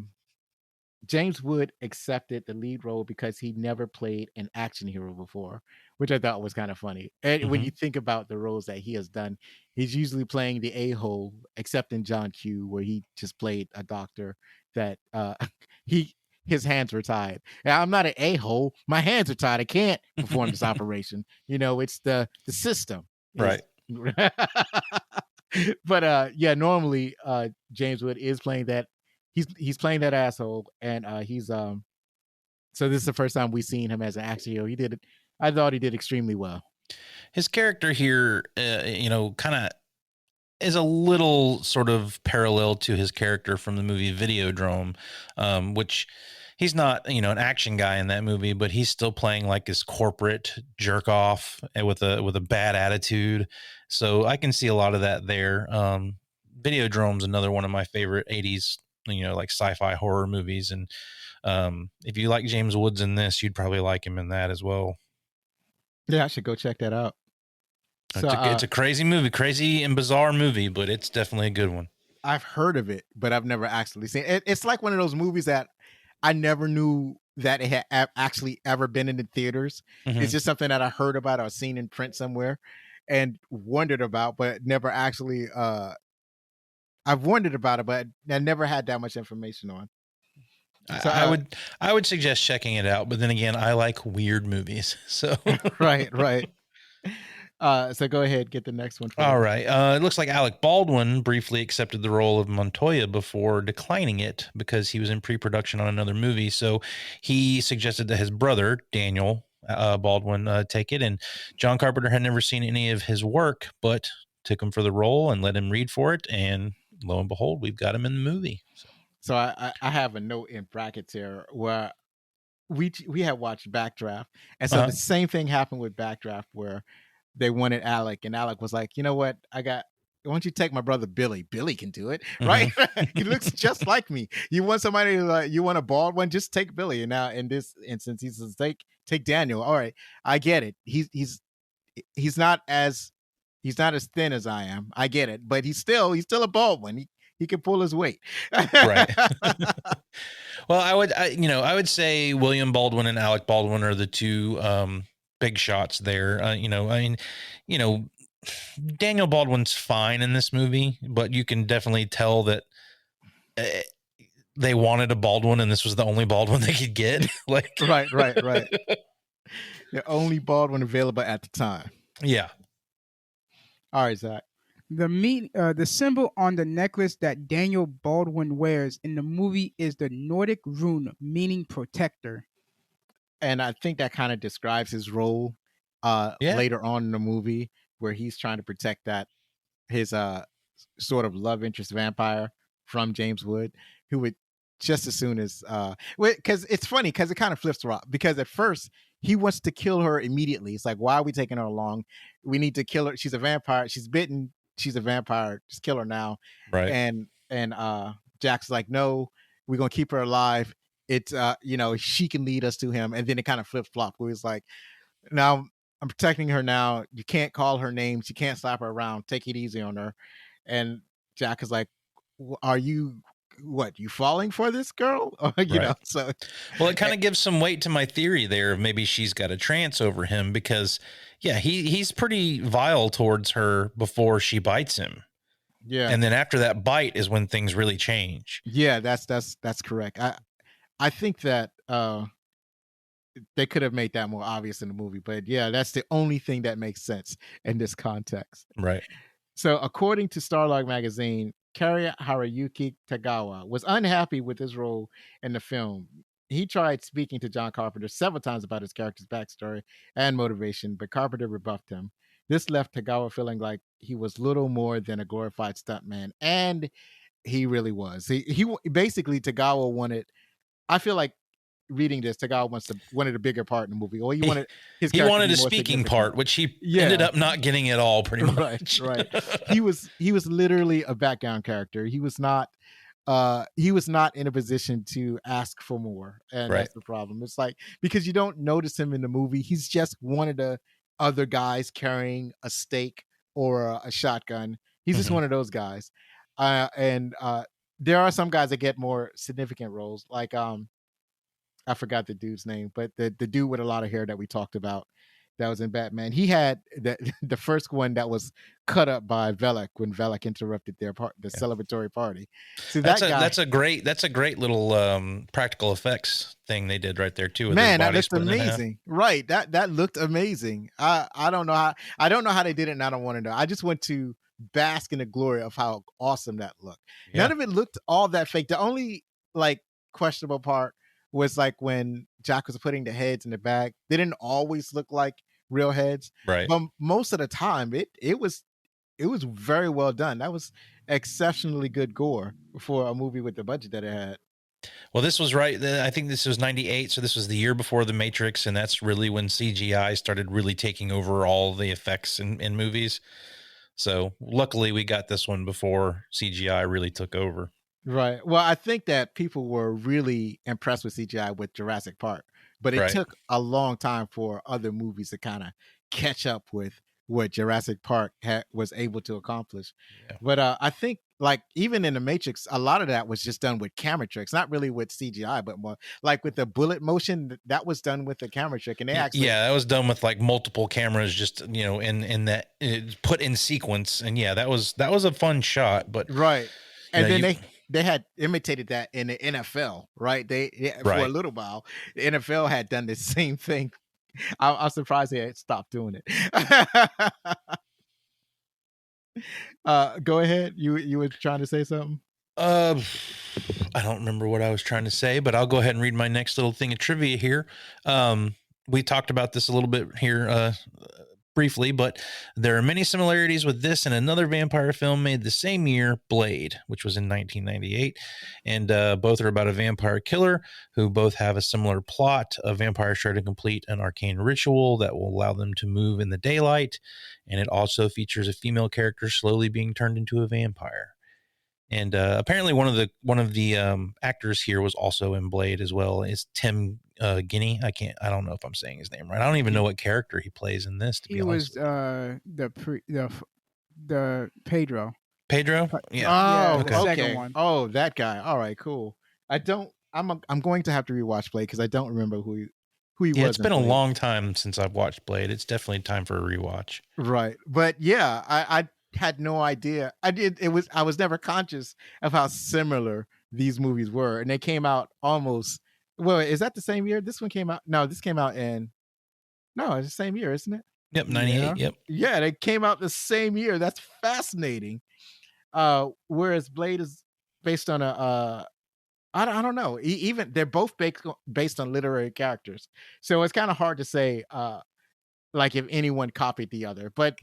James Wood accepted the lead role because he never played an action hero before, which I thought was kind of funny. And when you think about the roles that he has done, he's usually playing the a-hole, except in John Q, where he just played a doctor that his hands were tied. Now, I'm not an a-hole. My hands are tied. I can't perform this operation. It's the system. Right. But normally James Wood is playing that. He's playing that asshole, and he's so this is the first time we've seen him as an action hero. I thought he did extremely well. His character here, kind of is a little sort of parallel to his character from the movie Videodrome, which he's not, an action guy in that movie, but he's still playing like this corporate jerk off with a bad attitude. So I can see a lot of that there. Videodrome's another one of my favorite 80s, like sci-fi horror movies. And if you like James Woods in this, you'd probably like him in that as well. Yeah, I should go check that out. It's a crazy movie, crazy and bizarre movie, but it's definitely a good one. I've heard of it, but I've never actually seen it. It's like one of those movies that I never knew that it had actually ever been in the theaters. It's just something that I heard about or seen in print somewhere and wondered about, but never actually I've wondered about it, but I never had that much information on. So I would suggest checking it out, but then again, I like weird movies. So right. So go ahead, get the next one. All right. It looks like Alec Baldwin briefly accepted the role of Montoya before declining it because he was in pre-production on another movie. So he suggested that his brother, Daniel Baldwin, take it. And John Carpenter had never seen any of his work, but took him for the role and let him read for it. And lo and behold, we've got him in the movie. So I have a note in brackets here where we had watched Backdraft. And so the same thing happened with Backdraft where they wanted Alec, and Alec was like, you know what? why don't you take my brother Billy? Billy can do it, right? He looks just like me. You want somebody you want a bald one? Just take Billy. And now in this instance, he says, take Daniel. All right, I get it. He's not as thin as I am. I get it, but he's still a bald one. He can pull his weight. Right. Well, I would say William Baldwin and Alec Baldwin are the two big shots there. Daniel Baldwin's fine in this movie, but you can definitely tell that they wanted a Baldwin and this was the only Baldwin they could get. Like right. The only Baldwin available at the time. Yeah. All right, Zach. The symbol on the necklace that Daniel Baldwin wears in the movie is the Nordic rune, meaning protector. And I think that kind of describes his role later on in the movie, where he's trying to protect his sort of love interest vampire from James Wood, who would just as soon as because it's funny because it kind of flips Rob, because at first he wants to kill her immediately. It's like, why are we taking her along? We need to kill her. She's a vampire. She's bitten. She's a vampire. Just kill her now. Right. And Jack's like, no, we're gonna keep her alive. It's she can lead us to him, and then it kind of flip flop. Where he's like, now I'm protecting her. Now you can't call her names. You can't slap her around. Take it easy on her. And Jack is like, are you? What, you falling for this girl? So well, it kind of gives some weight to my theory there of maybe she's got a trance over him, because he's pretty vile towards her before she bites him. Yeah. And then after that bite is when things really change. Yeah, that's correct. I think that they could have made that more obvious in the movie, but yeah, that's the only thing that makes sense in this context. Right. So according to Starlog magazine, Kari Haruyuki Tagawa was unhappy with his role in the film. He tried speaking to John Carpenter several times about his character's backstory and motivation, but Carpenter rebuffed him. This left Tagawa feeling like he was little more than a glorified stuntman, and he really was. He basically, Tagawa wanted, I feel like reading this, Tagawa wanted a bigger part in the movie, or he wanted his he wanted a speaking part, which he ended up not getting at all, pretty much. Right. He was literally a background character. He was not in a position to ask for more, and that's the problem. It's like, because you don't notice him in the movie, he's just one of the other guys carrying a stake or a shotgun. He's just one of those guys, and there are some guys that get more significant roles, like I forgot the dude's name, but the dude with a lot of hair that we talked about that was in Batman. He had the first one that was cut up by Velek when Velek interrupted the celebratory party. So that's a great little practical effects thing they did right there too. Man, that looked amazing. Right. That looked amazing. I don't know how they did it, and I don't want to know. I just want to bask in the glory of how awesome that looked. Yeah. None of it looked all that fake. The only questionable part was when Jack was putting the heads in the bag. They didn't always look like real heads, right? But most of the time, it was very well done. That was exceptionally good gore for a movie with the budget that it had. Well, this was right. I think this was 98, so this was the year before The Matrix, and that's really when CGI started really taking over all the effects in movies. So luckily, we got this one before CGI really took over. Right. Well, I think that people were really impressed with CGI with Jurassic Park, but it took a long time for other movies to kind of catch up with what Jurassic Park was able to accomplish. Yeah. But I think even in The Matrix, a lot of that was just done with camera tricks, not really with CGI, but more with the bullet motion that was done with the camera trick. And they actually, that was done with multiple cameras, just, in that put in sequence. And that was a fun shot, but right. And then they had imitated that in the NFL, right? For a little while, the NFL had done the same thing. I'm surprised they had stopped doing it. Go ahead. You were trying to say something? I don't remember what I was trying to say, but I'll go ahead and read my next little thing of trivia here. We talked about this a little bit here briefly, but there are many similarities with this and another vampire film made the same year, Blade, which was in 1998. And both are about a vampire killer who both have a similar plot. A vampire try to complete an arcane ritual that will allow them to move in the daylight. And it also features a female character slowly being turned into a vampire. And apparently one of the actors here was also in Blade as well. Is Tim Guinea. I don't know if I'm saying his name right. I don't even know what character he plays in this, to be honest. He was the Pedro. Pedro? Yeah. Oh, the second one. Oh, that guy. All right, cool. I'm going to have to rewatch Blade because I don't remember who he was. It's been a long time since I've watched Blade. It's definitely time for a rewatch. Right. But yeah, I had no idea. I was never conscious of how similar these movies were, and they came out almost. Well, is that the same year this one came out? No, this came out it's the same year, isn't it? Yep, 98. Yeah. Yep. Yeah, they came out the same year. That's fascinating. Whereas Blade is based on I don't know. Even they're both based on literary characters, so it's kind of hard to say if anyone copied the other. But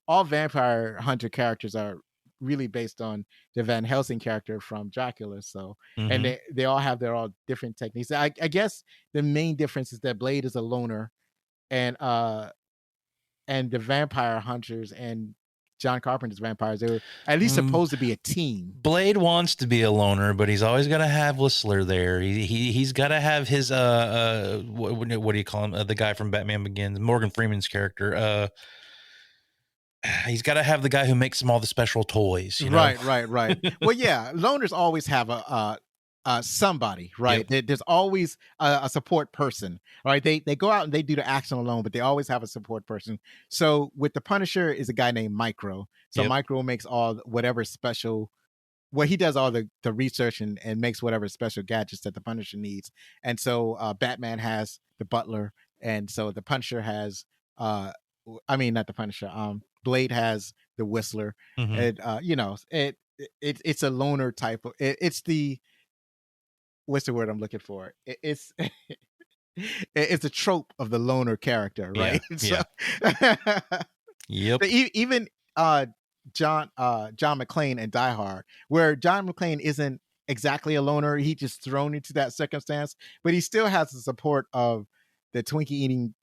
all vampire hunter characters are really based on the Van Helsing character from Dracula. So, and they all have their all different techniques. I guess the main difference is that Blade is a loner, and the vampire hunters and John Carpenter's vampires. They were at least supposed to be a team. Blade wants to be a loner, but he's always got to have Whistler there. He's got to have his what do you call him? The guy from Batman Begins, Morgan Freeman's character. He's got to have the guy who makes him all the special toys. You know? Right. Well, yeah, loners always have a somebody, right? Yep. There's always a support person, right? They go out and they do the action alone, but they always have a support person. So with the Punisher is a guy named Micro. So Yep. Micro makes all whatever special. Well, he does all the research and makes whatever special gadgets that the Punisher needs. And so Batman has the Butler, and so the Punisher has not the Punisher. Blade has the Whistler. Mhm. And it's a loner type of. It's the what's the word I'm looking for? It's it's a trope of the loner character, right? Yeah. Yep. Even John McClane in Die Hard, where John McClane isn't exactly a loner, he just thrown into that circumstance, but he still has the support of the Twinkie eating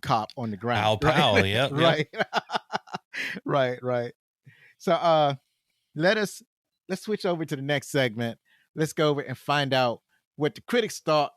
cop on the ground. Al Pal, yep. Right. Right. So let's switch over to the next segment. Let's go over and find out what the critics thought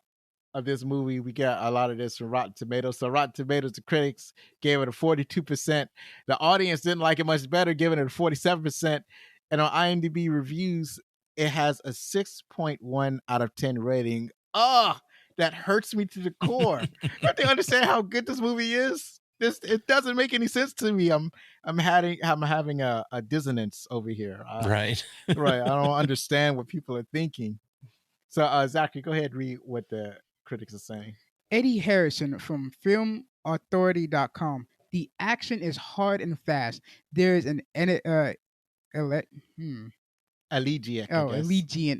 of this movie. We got a lot of this from Rotten Tomatoes. So Rotten Tomatoes, the critics gave it a 42%. The audience didn't like it much better, giving it a 47%. And on IMDb reviews, it has a 6.1 out of 10 rating. Oh, that hurts me to the core. Don't they understand how good this movie is? It doesn't make any sense to me. I'm having a dissonance over here. Right. Right. I don't understand what people are thinking. So Zachary, go ahead and read what the critics are saying. Eddie Harrison from FilmAuthority.com. The action is hard and fast. There is an elegiac,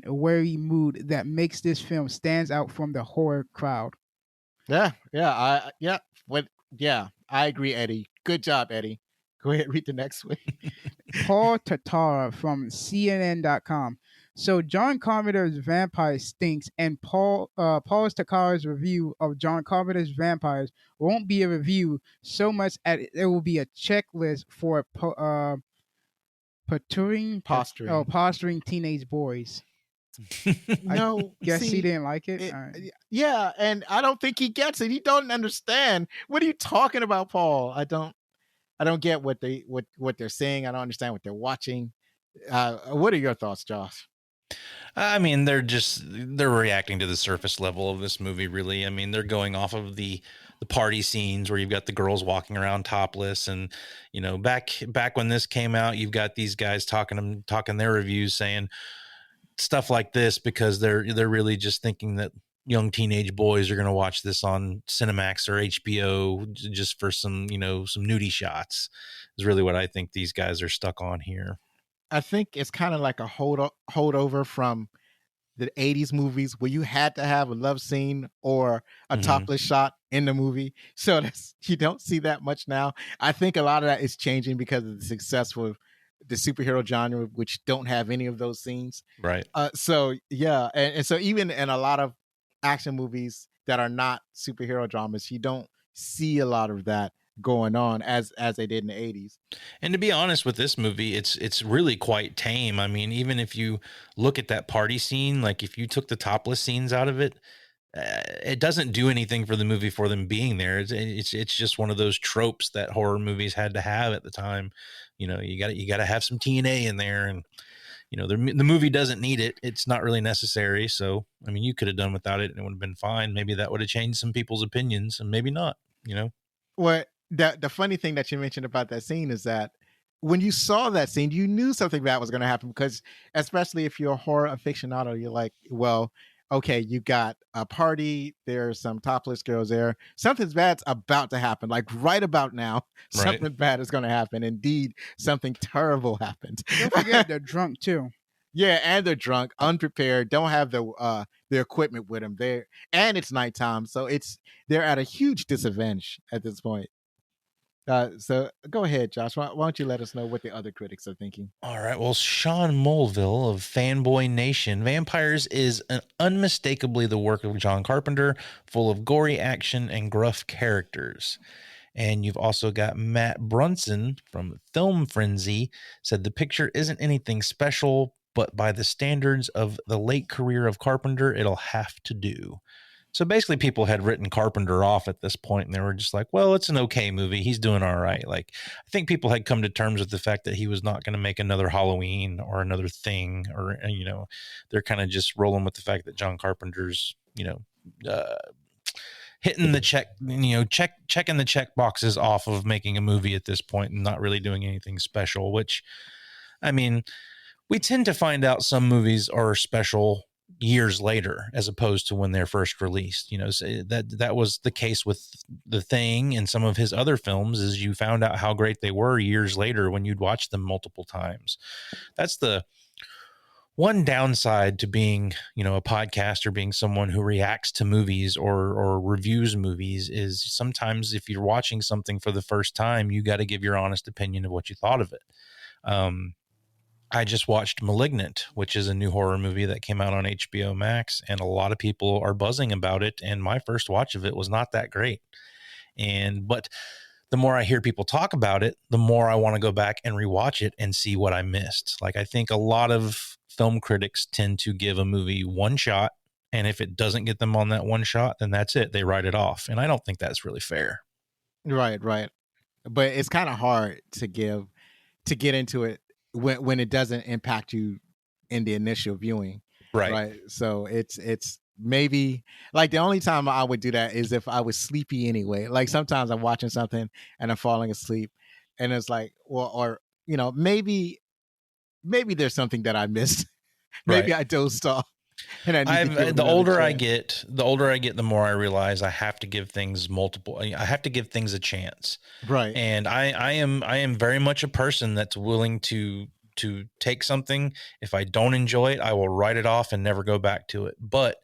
wary mood that makes this film stands out from the horror crowd. I agree, Eddie. Good job, Eddie. Go ahead and read the next one. Paul Tatara from CNN.com. So John Carpenter's Vampires stinks, and Paul Tatara's review of John Carpenter's Vampires won't be a review so much as it will be a checklist for posturing teenage boys. No, Guess he didn't like it. Yeah, and I don't think he gets it. He don't understand. What are you talking about, Paul? I don't get what they're saying. I don't understand what they're watching. What are your thoughts, Josh? I mean, they're reacting to the surface level of this movie, really. I mean, they're going off of the party scenes where you've got the girls walking around topless, and you know, back when this came out, you've got these guys talking their reviews saying stuff like this because they're really just thinking that young teenage boys are going to watch this on Cinemax or HBO just for some nudie shots is really what I think these guys are stuck on here. I think it's kind of like a holdover from the 80s movies where you had to have a love scene or a topless shot in the movie. So you don't see that much now. I think a lot of that is changing because of the success with the superhero genre, which don't have any of those scenes. Right. So yeah. And so even in a lot of action movies that are not superhero dramas, you don't see a lot of that going on as they did in the 80s. And to be honest with this movie, it's really quite tame. I mean, even if you look at that party scene, like if you took the topless scenes out of it, it doesn't do anything for the movie for them being there. It's just one of those tropes that horror movies had to have at the time. You know, you got to have some TNA in there, and you know, the movie doesn't need it. It's not really necessary. So, I mean, you could have done without it and it would have been fine. Maybe that would have changed some people's opinions, and maybe not, you know? Well, the funny thing that you mentioned about that scene is that when you saw that scene, you knew something bad was going to happen because, especially if you're a horror aficionado, you're like, well, okay, you got a party. There's some topless girls there. Something bad's about to happen. Like right about now, something bad is going to happen. Indeed, something terrible happened. Don't forget they're drunk too. Yeah, and they're drunk, unprepared, don't have their equipment with them. And it's nighttime, so they're at a huge disadvantage at this point. So go ahead, Josh. Why don't you let us know what the other critics are thinking? All right. Well, Sean Mulville of Fanboy Nation, Vampires is unmistakably the work of John Carpenter, full of gory action and gruff characters. And you've also got Matt Brunson from Film Frenzy said the picture isn't anything special, but by the standards of the late career of Carpenter, it'll have to do. So basically people had written Carpenter off at this point, and they were just like, well, it's an okay movie. He's doing all right. Like, I think people had come to terms with the fact that he was not going to make another Halloween or another Thing, or, you know, they're kind of just rolling with the fact that John Carpenter's, you know, hitting the check, you know, checking the check boxes off of making a movie at this point and not really doing anything special, which, I mean, we tend to find out some movies are special years later as opposed to when they're first released. You know, so that was the case with The Thing and some of his other films, is you found out how great they were years later when you'd watch them multiple times. That's the one downside to being, you know, a podcaster, being someone who reacts to movies or reviews movies, is sometimes if you're watching something for the first time, you got to give your honest opinion of what you thought of it. I just watched Malignant, which is a new horror movie that came out on HBO Max, and a lot of people are buzzing about it. And my first watch of it was not that great. But the more I hear people talk about it, the more I want to go back and rewatch it and see what I missed. Like, I think a lot of film critics tend to give a movie one shot, and if it doesn't get them on that one shot, then that's it. They write it off. And I don't think that's really fair. Right. But it's kind of hard to get into it when it doesn't impact you in the initial viewing. Right. So it's maybe like the only time I would do that is if I was sleepy anyway. Like sometimes I'm watching something and I'm falling asleep, and it's like, well, or, you know, maybe there's something that I missed. Maybe I dozed off. And the older I get, the more I realize I have to give things I have to give things a chance. Right. And I am very much a person that's willing to take something. If I don't enjoy it, I will write it off and never go back to it. But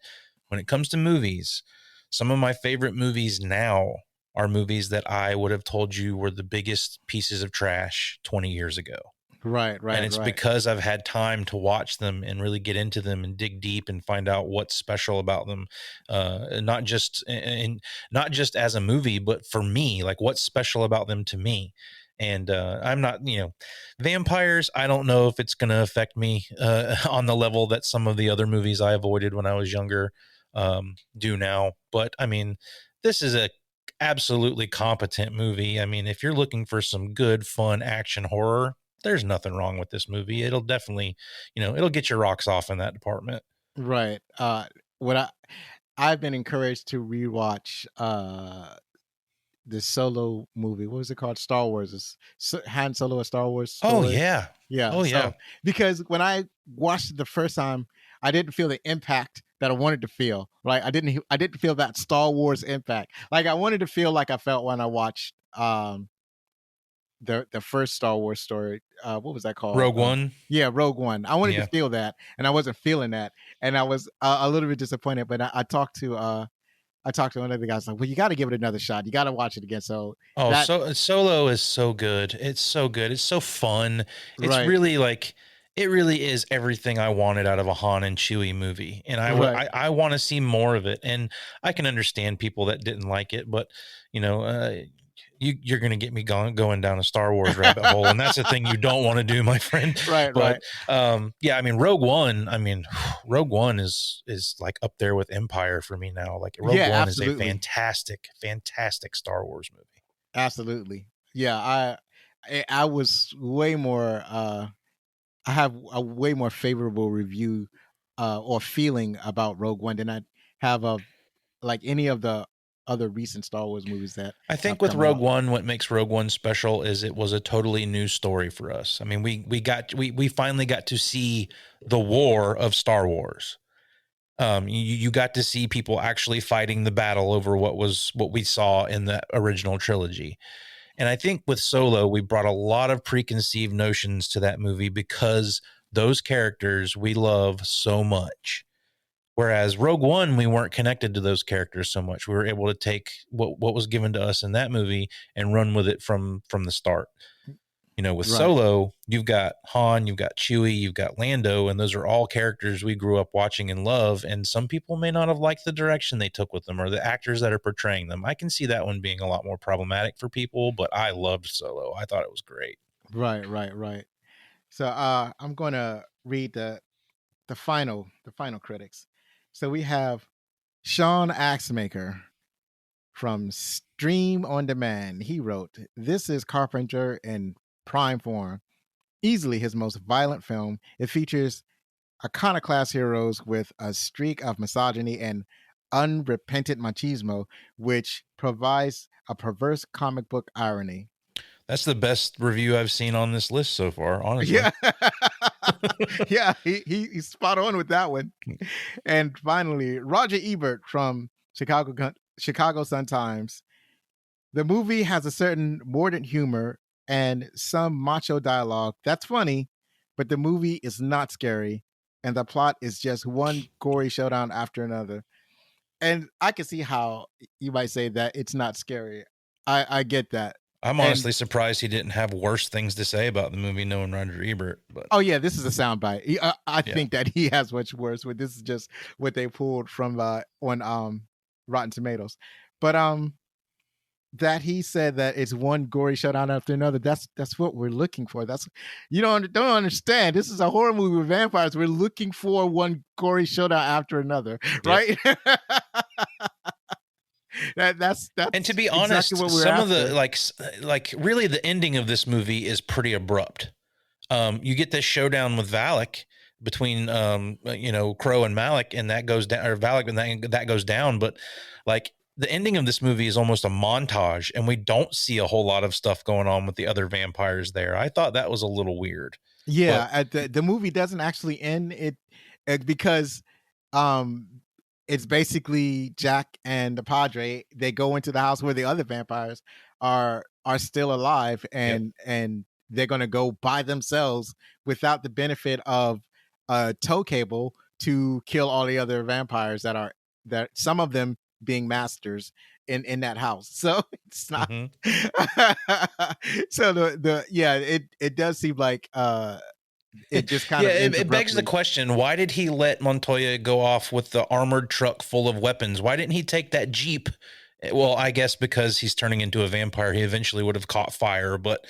when it comes to movies, some of my favorite movies now are movies that I would have told you were the biggest pieces of trash 20 years ago. Right. And it's because I've had time to watch them and really get into them and dig deep and find out what's special about them. Not just as a movie, but for me, like what's special about them to me. And I'm not, you know, Vampires, I don't know if it's going to affect me on the level that some of the other movies I avoided when I was younger do now. But I mean, this is a absolutely competent movie. I mean, if you're looking for some good, fun action horror, there's nothing wrong with this movie. It'll definitely, you know, it'll get your rocks off in that department. Right. I've been encouraged to rewatch the Solo movie. What was it called? Star Wars. Han Solo, a Star Wars story. Oh yeah. Yeah. Oh yeah. Because when I watched it the first time, I didn't feel the impact that I wanted to feel. Right. I didn't feel that Star Wars impact. Like I wanted to feel like I felt when I watched the first Star Wars story. What was that called? Rogue One. Yeah, Rogue One. I wanted to feel that, and I wasn't feeling that, and I was a little bit disappointed. But I talked to one of the guys, like, well, you got to give it another shot. You got to watch it again. So Solo is so good. It's so good. It's so fun. It's really like, it really is everything I wanted out of a Han and Chewie movie. And I want to see more of it. And I can understand people that didn't like it, but you know, you're going to get me going down a Star Wars rabbit hole. And that's the thing you don't want to do, my friend. But yeah, I mean, Rogue One is like up there with Empire for me now. Like Rogue One absolutely is a fantastic Star Wars movie. Absolutely. Yeah. I was way more, I have a way more favorable review or feeling about Rogue One than I have of like any of the other recent Star Wars movies that I think with Rogue One, what makes Rogue One special is it was a totally new story for us. I mean, we finally got to see the war of Star Wars. You got to see people actually fighting the battle over what we saw in the original trilogy. And I think with Solo, we brought a lot of preconceived notions to that movie because those characters we love so much. Whereas Rogue One, we weren't connected to those characters so much. We were able to take what was given to us in that movie and run with it from the start. You With Right. Solo, you've got Han, you've got Chewie, you've got Lando, and those are all characters we grew up watching and love. And some people may not have liked the direction they took with them or the actors that are portraying them. I can see that one being a lot more problematic for people, but I loved Solo. I thought it was great. Right. So I'm going to read the final critics. So we have Sean Axemaker from Stream on Demand. He wrote, "This is Carpenter in prime form. Easily his most violent film. It features iconoclast heroes with a streak of misogyny and unrepentant machismo, which provides a perverse comic book irony." That's the best review I've seen on this list so far, honestly. Yeah. Yeah, he's spot on with that one. And finally, Roger Ebert from Chicago Sun-Times. "The movie has a certain mordant humor and some macho dialogue that's funny, but the movie is not scary, and the plot is just one gory showdown after another." And I can see how you might say that it's not scary. I get that. I'm honestly surprised he didn't have worse things to say about the movie, knowing Roger Ebert. But oh yeah, this is a soundbite. I think that he has much worse, but this is just what they pulled from on Rotten Tomatoes. But that he said that it's one gory showdown after another. That's what we're looking for. That's you don't understand. This is a horror movie with vampires. We're looking for one gory showdown after another, right? That's and to be exactly honest, what we're some after. of the like really the ending of this movie is pretty abrupt. You get this showdown with Valak between Crow and Malik, and that goes down, or Valak and that goes down. But like the ending of this movie is almost a montage, and we don't see a whole lot of stuff going on with the other vampires there. I thought that was a little weird. Yeah, the movie doesn't actually end it because it's basically Jack and the Padre. They go into the house where the other vampires are still alive, and they're going to go by themselves without the benefit of a tow cable to kill all the other vampires that some of them being masters in that house. So it's not. So it does seem like it just kind of it begs the question, why did he let Montoya go off with the armored truck full of weapons? Why didn't he take that Jeep? Well, I guess because he's turning into a vampire, he eventually would have caught fire, but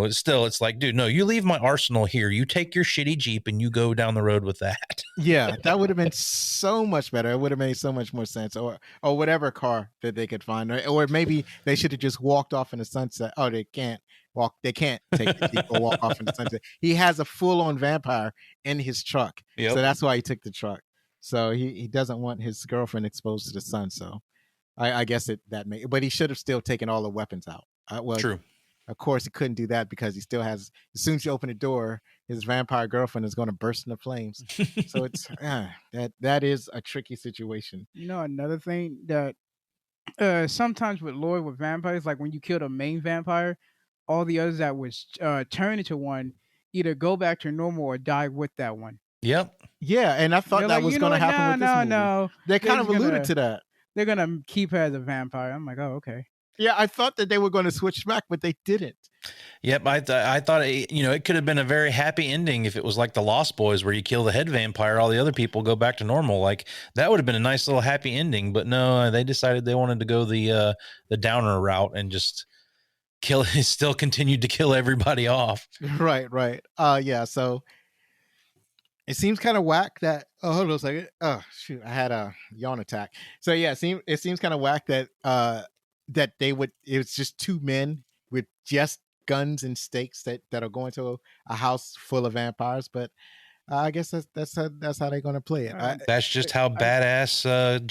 still, it's like, dude, no, you leave my arsenal here. You take your shitty Jeep and you go down the road with that. Yeah, that would have been so much better. It would have made so much more sense, or whatever car that they could find, or maybe they should have just walked off in the sunset. Oh, they can't walk. They can't take the Jeep or walk off in the sunset. He has a full-on vampire in his truck, so that's why he took the truck. So he doesn't want his girlfriend exposed to the sun. So I guess but he should have still taken all the weapons out. True. Of course, he couldn't do that because he still has. As soon as you open the door, his vampire girlfriend is going to burst into flames. So it's that is a tricky situation. Another thing that sometimes with lore with vampires, like when you kill the main vampire, all the others that was turned into one either go back to normal or die with that one. Yep. Yeah, and I thought that was going to happen with this movie. No. They kind of alluded to that. They're going to keep her as a vampire. I'm like, oh, okay. Yeah, I thought that they were going to switch back, but they didn't. Yep, I thought it could have been a very happy ending if it was like the Lost Boys, where you kill the head vampire, all the other people go back to normal. Like that would have been a nice little happy ending. But no, they decided they wanted to go the downer route and just still continued to kill everybody off. Right. Yeah. So it seems kind of whack that. Oh, hold on a second. Oh shoot, I had a yawn attack. So yeah, it seems kind of whack that that it was just two men with just guns and stakes that are going to a house full of vampires. But I guess that's how they're going to play it. That's just how badass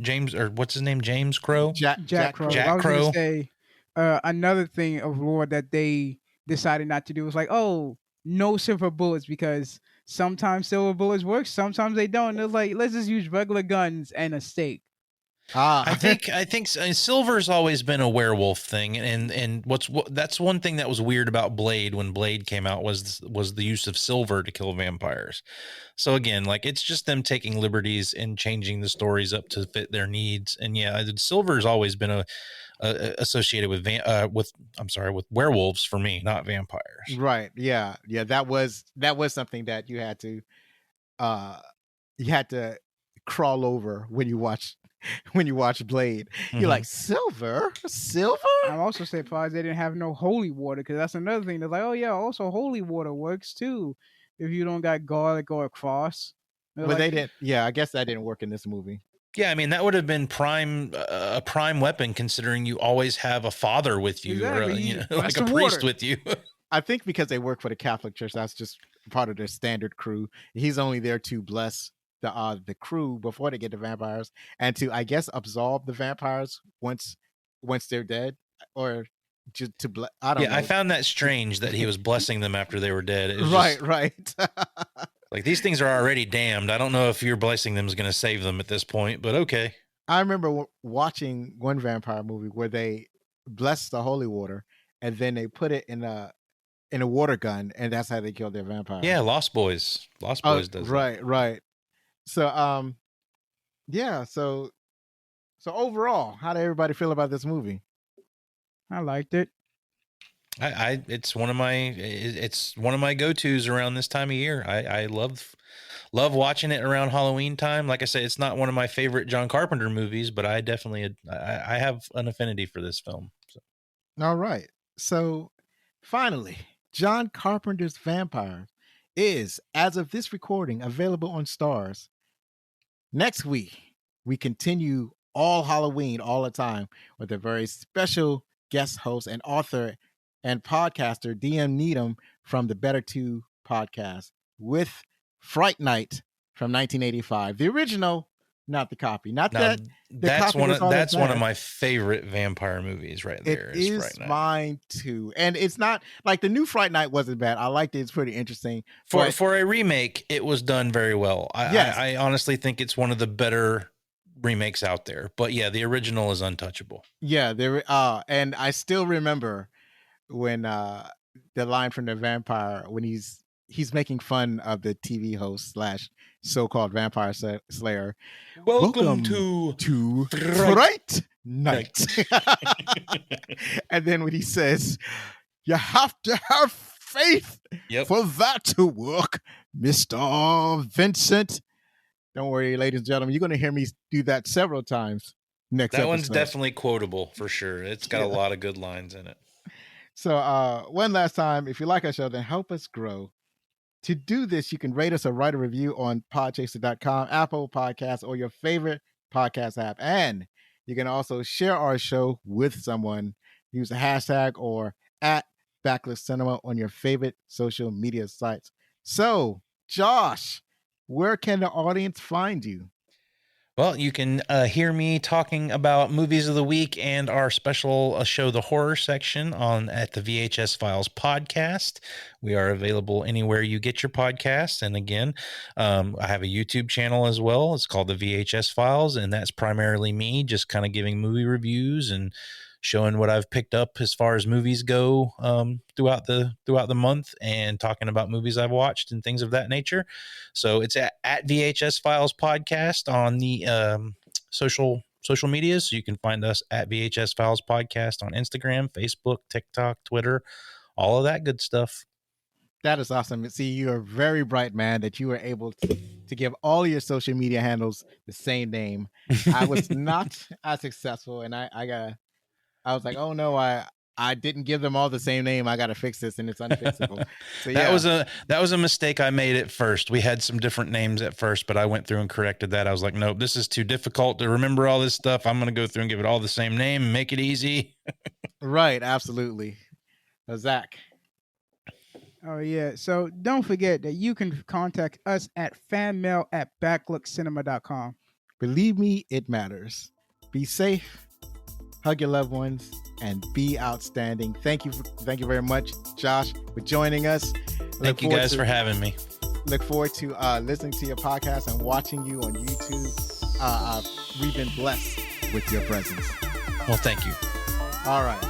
James, or what's his name, James Crow? Jack Crow. Jack I was Crow. gonna say another thing of lore that they decided not to do was like, oh, no silver bullets, because sometimes silver bullets work, sometimes they don't. They're like, let's just use regular guns and a stake. I think Silver's always been a werewolf thing, and that's one thing that was weird about Blade when Blade came out was the use of silver to kill vampires. So again, like it's just them taking liberties and changing the stories up to fit their needs. And yeah, Silver's always been associated with with werewolves for me, not vampires. Right. Yeah. Yeah. That was something that you had to crawl over when you watch Blade. You're like, silver. I'm also surprised they didn't have no holy water, because that's another thing. They're like, oh yeah, also holy water works too if you don't got garlic or a cross. But they didn't. Yeah, I guess that didn't work in this movie. Yeah, I mean that would have been a prime weapon, considering you always have a father with you, Exactly. or like a priest water with you. I think because they work for the Catholic Church, that's just part of their standard crew. He's only there to bless the crew before they get the vampires, and to, I guess, absolve the vampires once they're dead, or just to I don't know. I found that strange that he was blessing them after they were dead. It was Right. Like, these things are already damned. I don't know if your blessing them is going to save them at this point, but okay. I remember watching one vampire movie where they blessed the holy water and then they put it in a water gun, and that's how they killed their vampire. Yeah, Lost Boys. Lost Boys does that. Right. So yeah, so overall, how did everybody feel about this movie? I liked it. It's one of my go-tos around this time of year. I love watching it around Halloween time. Like I say, it's not one of my favorite John Carpenter movies, but I definitely I have an affinity for this film. So. All right. So finally, John Carpenter's Vampires is, as of this recording, available on Starz. Next week, we continue all Halloween all the time with a very special guest host and author and podcaster, DM Needham from the Better 2 podcast, with Fright Night from 1985. The original, not the copy. That's one of my favorite vampire movies right there. It is Fright Night. Mine too. And it's not like the new Fright Night wasn't bad. I liked it. It's pretty interesting. For a remake, it was done very well. I honestly think it's one of the better remakes out there. But yeah, the original is untouchable. Yeah, and I still remember when the line from the vampire, when he's making fun of the TV host / so-called vampire slayer. Welcome to Fright Night. And then when he says, you have to have faith for that to work, Mr. Vincent. Don't worry, ladies and gentlemen, you're going to hear me do that several times next episode. That one's definitely quotable for sure. It's got a lot of good lines in it. So one last time, if you like our show, then help us grow. To do this, you can rate us or write a review on podchaser.com, Apple Podcasts, or your favorite podcast app. And you can also share our show with someone. Use a hashtag or @BacklistCinema on your favorite social media sites. So, Josh, where can the audience find you? Well, you can hear me talking about movies of the week and our special show, The Horror Section, at the VHS Files Podcast. We are available anywhere you get your podcasts. And again, I have a YouTube channel as well. It's called the VHS Files, and that's primarily me just kind of giving movie reviews and showing what I've picked up as far as movies go throughout the month, and talking about movies I've watched and things of that nature. So it's at VHS Files Podcast on the social medias. So you can find us at VHS Files Podcast on Instagram, Facebook, TikTok, Twitter, all of that good stuff. That is awesome. See, you're a very bright man that you were able to give all your social media handles the same name. I was not as successful, and I was like, oh no, I didn't give them all the same name. I got to fix this, and it's unfixable. So yeah. That was a mistake I made at first. We had some different names at first, but I went through and corrected that. I was like, nope, this is too difficult to remember all this stuff. I'm going to go through and give it all the same name and make it easy. Right, absolutely. Zach. Oh yeah. So don't forget that you can contact us at fanmail@backlookcinema.com. Believe me, it matters. Be safe. Hug your loved ones, and be outstanding. Thank you very much, Josh, for joining us. Thank you guys for having me. Look forward to listening to your podcast and watching you on YouTube. We've been blessed with your presence. Well, thank you. All right.